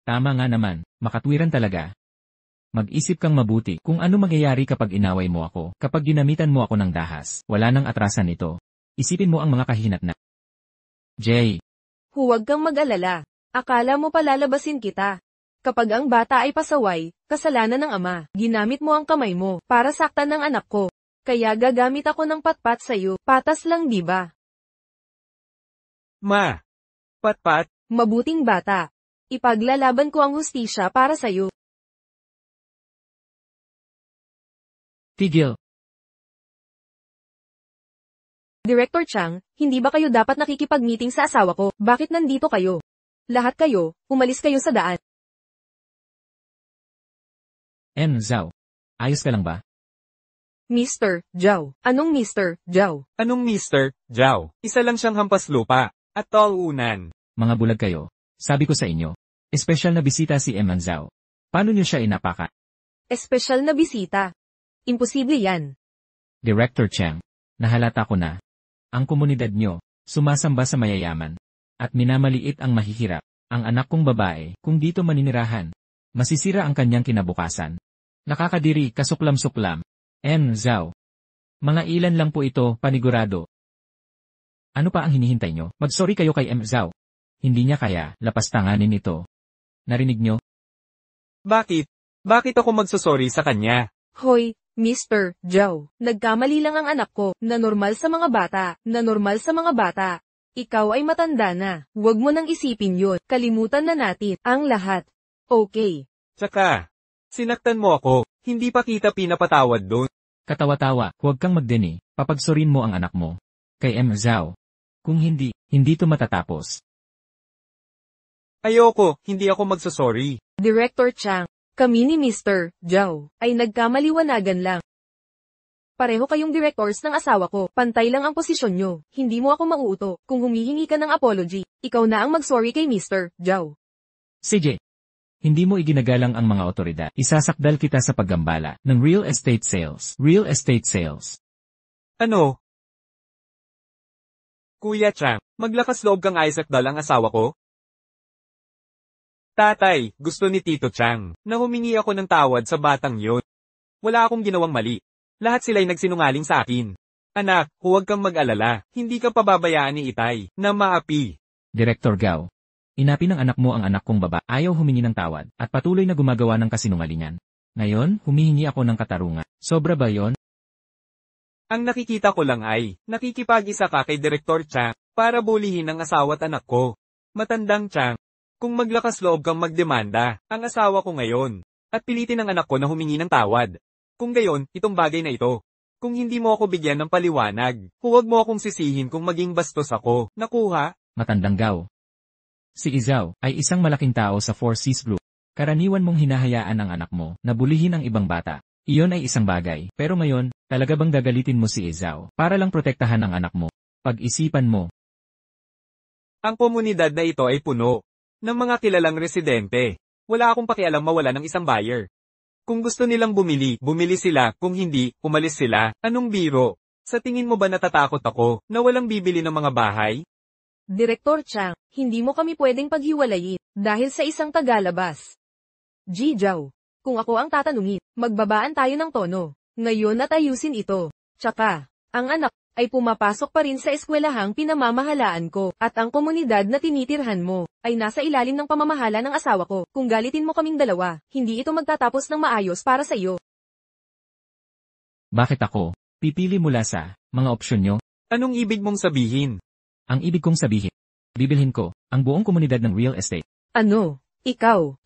Tama nga naman, makatwiran talaga. Mag-isip kang mabuti kung ano mangyayari kapag inaway mo ako. Kapag ginamitan mo ako ng dahas, wala nang atrasan ito. Isipin mo ang mga kahinat na. Jay. Huwag kang mag-alala. Akala mo palalabasin kita. Kapag ang bata ay pasaway, kasalanan ng ama. Ginamit mo ang kamay mo para saktan ng anak ko. Kaya gagamit ako ng patpat sa'yo. Patas lang, di ba? Ma! Patpat! Mabuting bata. Ipaglalaban ko ang hustisya para sa'yo. Tigil. Director Chang, hindi ba kayo dapat nakikipag-meeting sa asawa ko? Bakit nandito kayo? Lahat kayo, umalis kayo sa daan. Zhao. Ayos ka lang ba? Mr. Zhao. Anong Mr. Zhao? Anong Mr. Zhao? Isa lang siyang hampas lupa, at taunan. Mga bulag kayo. Sabi ko sa inyo. Espesyal na bisita si Zhao. Paano niyo siya inapaka? Espesyal na bisita. Imposible yan. Director Chang. Nahalata ko na. Ang komunidad niyo, sumasamba sa mayayaman. At minamaliit ang mahihirap. Ang anak kong babae, kung dito maninirahan, masisira ang kanyang kinabukasan. Nakakadiri, kasuklam-suklam. Zhao. Mga ilan lang po ito, panigurado. Ano pa ang hinihintay nyo? Mag-sorry kayo kay Zhao. Hindi niya kaya, lapastanganin ito. Narinig nyo? Bakit? Bakit ako magsusorry sa kanya? Hoy, Mr. Zhao. Nagkamali lang ang anak ko, na normal sa mga bata. Ikaw ay matanda na. Huwag mo nang isipin yun. Kalimutan na natin ang lahat. Okay. Tsaka, sinaktan mo ako. Hindi pa kita pinapatawad doon. Katawa-tawa, huwag kang magdeni. Papagsorin mo ang anak mo. Kay Zhao. Kung hindi, hindi to matatapos. Ayoko, hindi ako magsusorry. Director Chang, kami ni Mr. Zhao ay nagkamaliwanagan lang. Pareho kayong directors ng asawa ko. Pantay lang ang posisyon nyo. Hindi mo ako mauuto. Kung humihingi ka ng apology, ikaw na ang mag-sorry kay Mr. Zhao. CJ. Hindi mo iginagalang ang mga otoridad. Isasakdal kita sa paggambala ng real estate sales. Real estate sales. Ano? Kuya Chang, maglakas loob kang isakdal ang asawa ko? Tatay, gusto ni Tito Chang na humingi ako ng tawad sa batang yon. Wala akong ginawang mali. Lahat sila'y nagsinungaling sa akin. Anak, huwag kang mag-alala. Hindi ka pababayaan ni Itay na maapi. Director Gao. Inapi ng anak mo ang anak kong baba, ayaw humingi ng tawad, at patuloy na gumagawa ng kasinungalingan. Ngayon, humihingi ako ng katarungan. Sobra ba yon? Ang nakikita ko lang ay, nakikipag-isa ka kay Director Chang para bulihin ang asawa at anak ko. Matandang Chang, kung maglakas loob kang magdemanda, ang asawa ko ngayon, at pilitin ang anak ko na humingi ng tawad. Kung gayon, itong bagay na ito. Kung hindi mo ako bigyan ng paliwanag, huwag mo akong sisihin kung maging bastos ako. Nakuha? Matandang Gao. Si Izao ay isang malaking tao sa Four Seas Group. Karaniwan mong hinahayaan ang anak mo na bulihin ang ibang bata. Iyon ay isang bagay, pero ngayon, talaga bang gagalitin mo si Izao para lang protektahan ang anak mo? Pag-isipan mo. Ang komunidad na ito ay puno ng mga kilalang residente. Wala akong pakialam mawala ng isang buyer. Kung gusto nilang bumili, bumili sila. Kung hindi, umalis sila. Anong biro? Sa tingin mo ba natatakot ako na walang bibili ng mga bahay? Director Chang, hindi mo kami pwedeng paghiwalayin dahil sa isang tagalabas. Ji Zhao, kung ako ang tatanungin, magbabaan tayo ng tono. Ngayon at ayusin ito. Tsaka, ang anak ay pumapasok pa rin sa eskwelahang pinamamahalaan ko, at ang komunidad na tinitirhan mo ay nasa ilalim ng pamamahala ng asawa ko. Kung galitin mo kaming dalawa, hindi ito magtatapos ng maayos para sa iyo. Bakit ako? Pipili mula sa mga opsyon nyo? Anong ibig mong sabihin? Ang ibig kong sabihin, bibilhin ko ang buong komunidad ng real estate. Ano? Ikaw.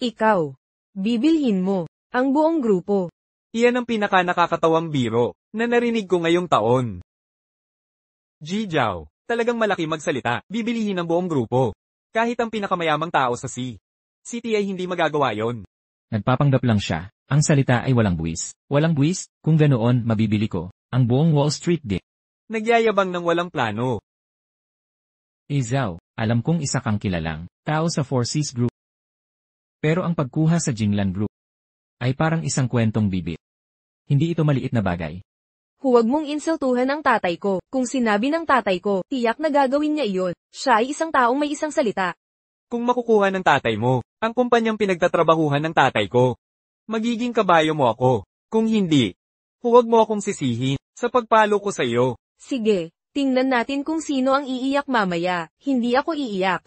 Bibilhin mo ang buong grupo. Iyan ang pinaka-nakakatawang biro na narinig ko ngayong taon. Ji Zhao, talagang malaki magsalita, bibilihin ang buong grupo. Kahit ang pinakamayamang tao sa City ay hindi magagawa yon. Nagpapanggap lang siya. Ang salita ay walang buwis. Walang buwis, kung ganoon, mabibili ko ang buong Wall Street din. Nagyayabang ng walang plano. Izao, alam kong isa kang kilalang tao sa Four Seas Group. Pero ang pagkuha sa Jinglan Group ay parang isang kwentong bibit. Hindi ito maliit na bagay. Huwag mong insultuhan ang tatay ko. Kung sinabi ng tatay ko, tiyak na gagawin niya iyon. Siya ay isang taong may isang salita. Kung makukuha ng tatay mo ang kumpanyang pinagtatrabahuhan ng tatay ko, magiging kabayo mo ako. Kung hindi, huwag mo akong sisihin sa pagpalo ko sa iyo. Sige, tingnan natin kung sino ang iiyak mamaya. Hindi ako iiyak.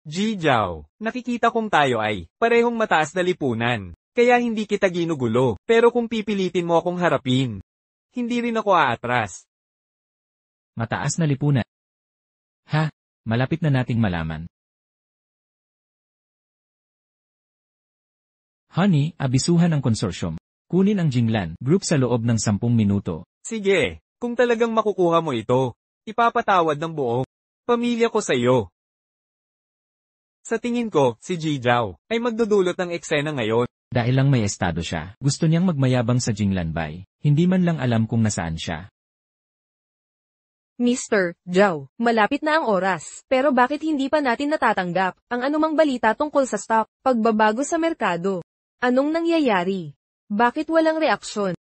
Ji Zhao, nakikita kong tayo ay parehong mataas na lipunan, kaya hindi kita ginugulo. Pero kung pipilitin mo akong harapin, hindi rin ako aatras. Mataas na lipunan. Ha, malapit na nating malaman. Honey, abisuhan ang konsorsyum. Kunin ang Jinglan Group sa loob ng 10 minuto. Sige, kung talagang makukuha mo ito, ipapatawad ng buong pamilya ko sa iyo. Sa tingin ko, si Ji Zhao ay magdudulot ng eksena ngayon. Dahil lang may estado siya, gusto niyang magmayabang sa Jinglan Bay. Hindi man lang alam kung nasaan siya. Mr. Zhao, malapit na ang oras. Pero bakit hindi pa natin natatanggap ang anumang balita tungkol sa stock, pagbabago sa merkado? Anong nangyayari? Bakit walang reaksyon?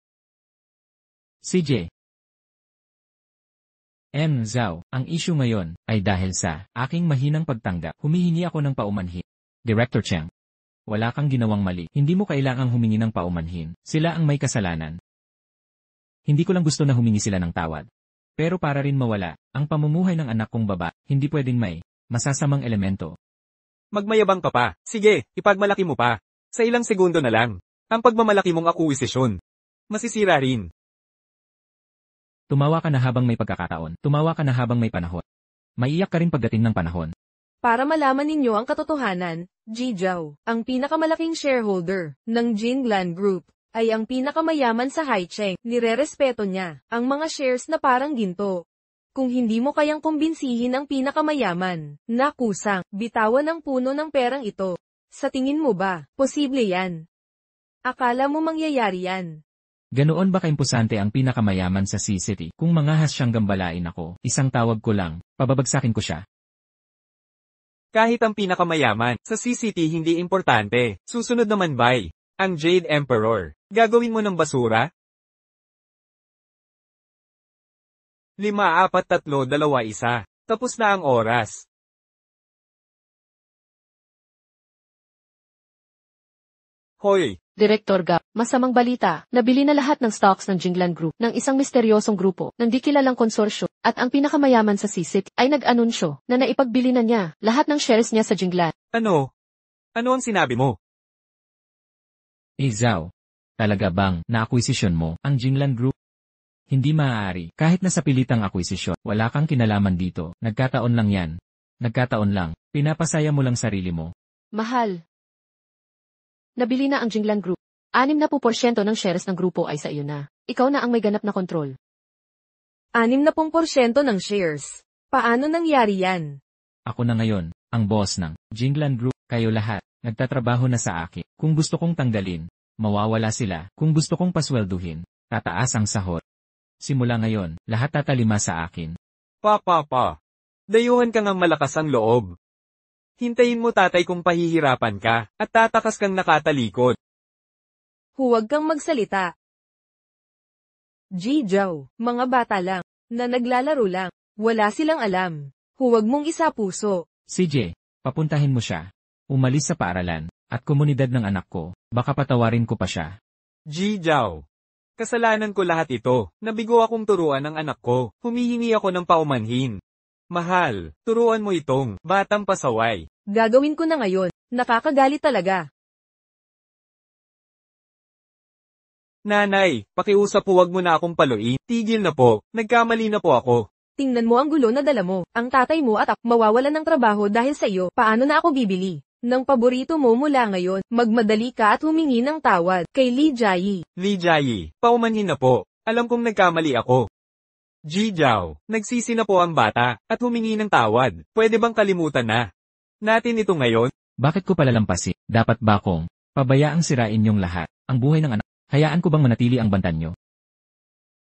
CJ. Zhao, ang issue ngayon ay dahil sa aking mahinang pagtanggap. Humihingi ako ng paumanhin. Director Chang, wala kang ginawang mali. Hindi mo kailangang humingi ng paumanhin. Sila ang may kasalanan. Hindi ko lang gusto na humingi sila ng tawad. Pero para rin mawala ang pamumuhay ng anak kong baba, hindi pwedeng may masasamang elemento. Magmayabang ka pa. Sige, ipagmalaki mo pa. Sa ilang segundo na lang. Ang pagmamalaki mong akuisisyon. Masisira rin. Tumawa ka na habang may pagkakataon. Tumawa ka na habang may panahon. Maiiyak ka rin pagdating ng panahon. Para malaman ninyo ang katotohanan, Ji Zhao, ang pinakamalaking shareholder ng Jinglan Group, ay ang pinakamayaman sa Haicheng. Nirerespeto niya ang mga shares na parang ginto. Kung hindi mo kayang kumbinsihin ang pinakamayaman, nakusang, bitawan ang puno ng perang ito. Sa tingin mo ba, posible yan? Akala mo mangyayari yan? Ganoon ba kaimpusante ang pinakamayaman sa City? Kung mangahas siyang gambalain ako, isang tawag ko lang, pababagsakin ko siya. Kahit ang pinakamayaman, sa CCT hindi importante. Susunod naman bay. Ang Jade Emperor. Gagawin mo ng basura? 5, 4, 3, 2, 1. Tapos na ang oras. Hoy! Director Gap, masamang balita, nabili na lahat ng stocks ng Jinglan Group ng isang misteryosong grupo ng di kilalang konsorsyo, at ang pinakamayaman sa CCT ay nag-anunsyo na naipagbili na niya lahat ng shares niya sa Jinglan. Ano? Ano ang sinabi mo? Zhao, talaga bang na-akwisisyon mo ang Jinglan Group? Hindi maaari. Kahit na sa pilitang akwisisyon, wala kang kinalaman dito. Nagkataon lang yan. Nagkataon lang. Pinapasaya mo lang sarili mo. Mahal. Nabili na ang Jinglan Group. 60% ng shares ng grupo ay sa iyo na. Ikaw na ang may ganap na kontrol. 60% ng shares. Paano nangyari yan? Ako na ngayon, ang boss ng Jinglan Group. Kayo lahat, nagtatrabaho na sa akin. Kung gusto kong tanggalin, mawawala sila. Kung gusto kong paswelduhin, tataas ang sahod. Simula ngayon, lahat tatalima sa akin. Pa. Dayuhan ka ngang malakas ang loob. Hintayin mo tatay kung pahihirapan ka, at tatakas kang nakatalikod. Huwag kang magsalita. Zhao, mga bata lang, na naglalaro lang, wala silang alam. Huwag mong isapuso. CJ, papuntahin mo siya. Umalis sa paaralan, at komunidad ng anak ko, baka patawarin ko pa siya. Zhao. Kasalanan ko lahat ito, nabigo akong turuan ng anak ko, humihingi ako ng paumanhin. Mahal, turuan mo itong batang pasaway. Gagawin ko na ngayon, nakakagalit talaga. Nanay, pakiusap huwag mo na akong paluin, tigil na po, nagkamali na po ako. Tingnan mo ang gulo na dala mo, ang tatay mo at ako mawawalan ng trabaho dahil sa iyo, paano na ako bibili? Ng paborito mo mula ngayon, magmadali ka at humingi ng tawad, kay Li Jiayi. Li Jiayi, paumanhin na po, alam kong nagkamali ako. Zhao, nagsisi na po ang bata, at humingi ng tawad, pwede bang kalimutan na natin ito ngayon? Bakit ko palalampasin? Dapat ba kong pabayaang sirain niyong lahat, ang buhay ng anak? Hayaan ko bang manatili ang bantan niyo?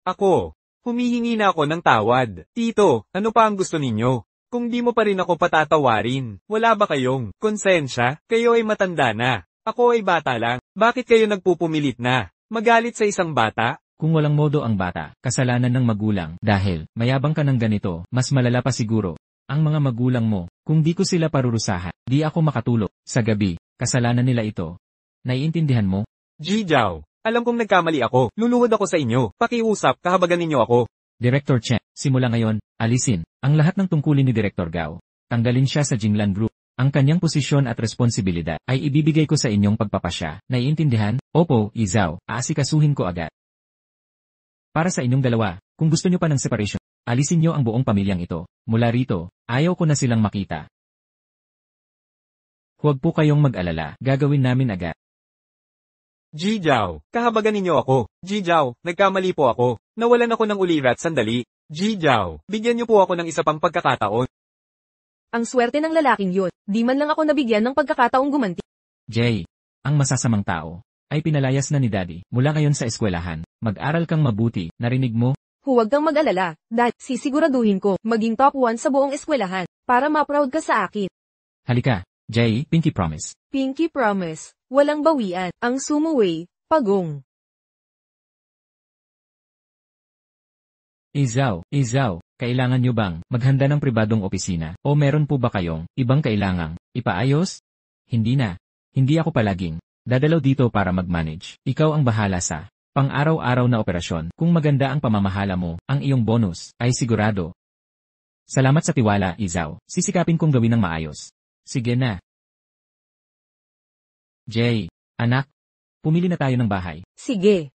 Ako, humihingi na ako ng tawad. Tito, ano pa ang gusto ninyo? Kung di mo pa rin ako patatawarin, wala ba kayong konsensya? Kayo ay matanda na, ako ay bata lang, bakit kayo nagpupumilit na magalit sa isang bata? Kung walang modo ang bata, kasalanan ng magulang, dahil mayabang ka ng ganito, mas malala pa siguro ang mga magulang mo. Kung di ko sila parurusahan, di ako makatulog sa gabi, kasalanan nila ito. Naiintindihan mo? Zhao, alam kong nagkamali ako, luluhod ako sa inyo, pakiusap, kahabagan ninyo ako. Director Chen, simula ngayon, alisin ang lahat ng tungkulin ni Director Gao. Tanggalin siya sa Jinglan Group. Ang kanyang posisyon at responsibilidad ay ibibigay ko sa inyong pagpapasya. Naiintindihan? Opo, Zhao, aasikasuhin ko agad. Para sa inyong dalawa, kung gusto nyo pa ng separation, alisin nyo ang buong pamilyang ito. Mula rito, ayaw ko na silang makita. Huwag po kayong mag-alala, gagawin namin agad. Zhao, kahabagan ninyo ako. Zhao, nagkamali po ako. Nawalan ako ng ulirat sandali. Zhao, bigyan niyo po ako ng isa pang pagkakataon. Ang swerte ng lalaking yun, di man lang ako nabigyan ng pagkakataong gumanti. Jay, ang masasamang tao ay pinalayas na ni Daddy mula ngayon sa eskwelahan. Mag-aral kang mabuti, narinig mo? Huwag kang mag-alala, Dad, sisiguraduhin ko, maging top 1 sa buong eskwelahan, para ma-proud ka sa akin. Halika, Jay, Pinky Promise. Pinky Promise, walang bawian, ang sumuway, pagong. Zhao, kailangan nyo bang maghanda ng pribadong opisina? O meron po ba kayong ibang kailangang ipaayos? Hindi na. Hindi ako palaging dadalaw dito para mag-manage. Ikaw ang bahala sa pang-araw-araw na operasyon. Kung maganda ang pamamahala mo, ang iyong bonus ay sigurado. Salamat sa tiwala, Zhao. Sisikapin kong gawin ng maayos. Sige na. Jay, anak, pumili na tayo ng bahay. Sige.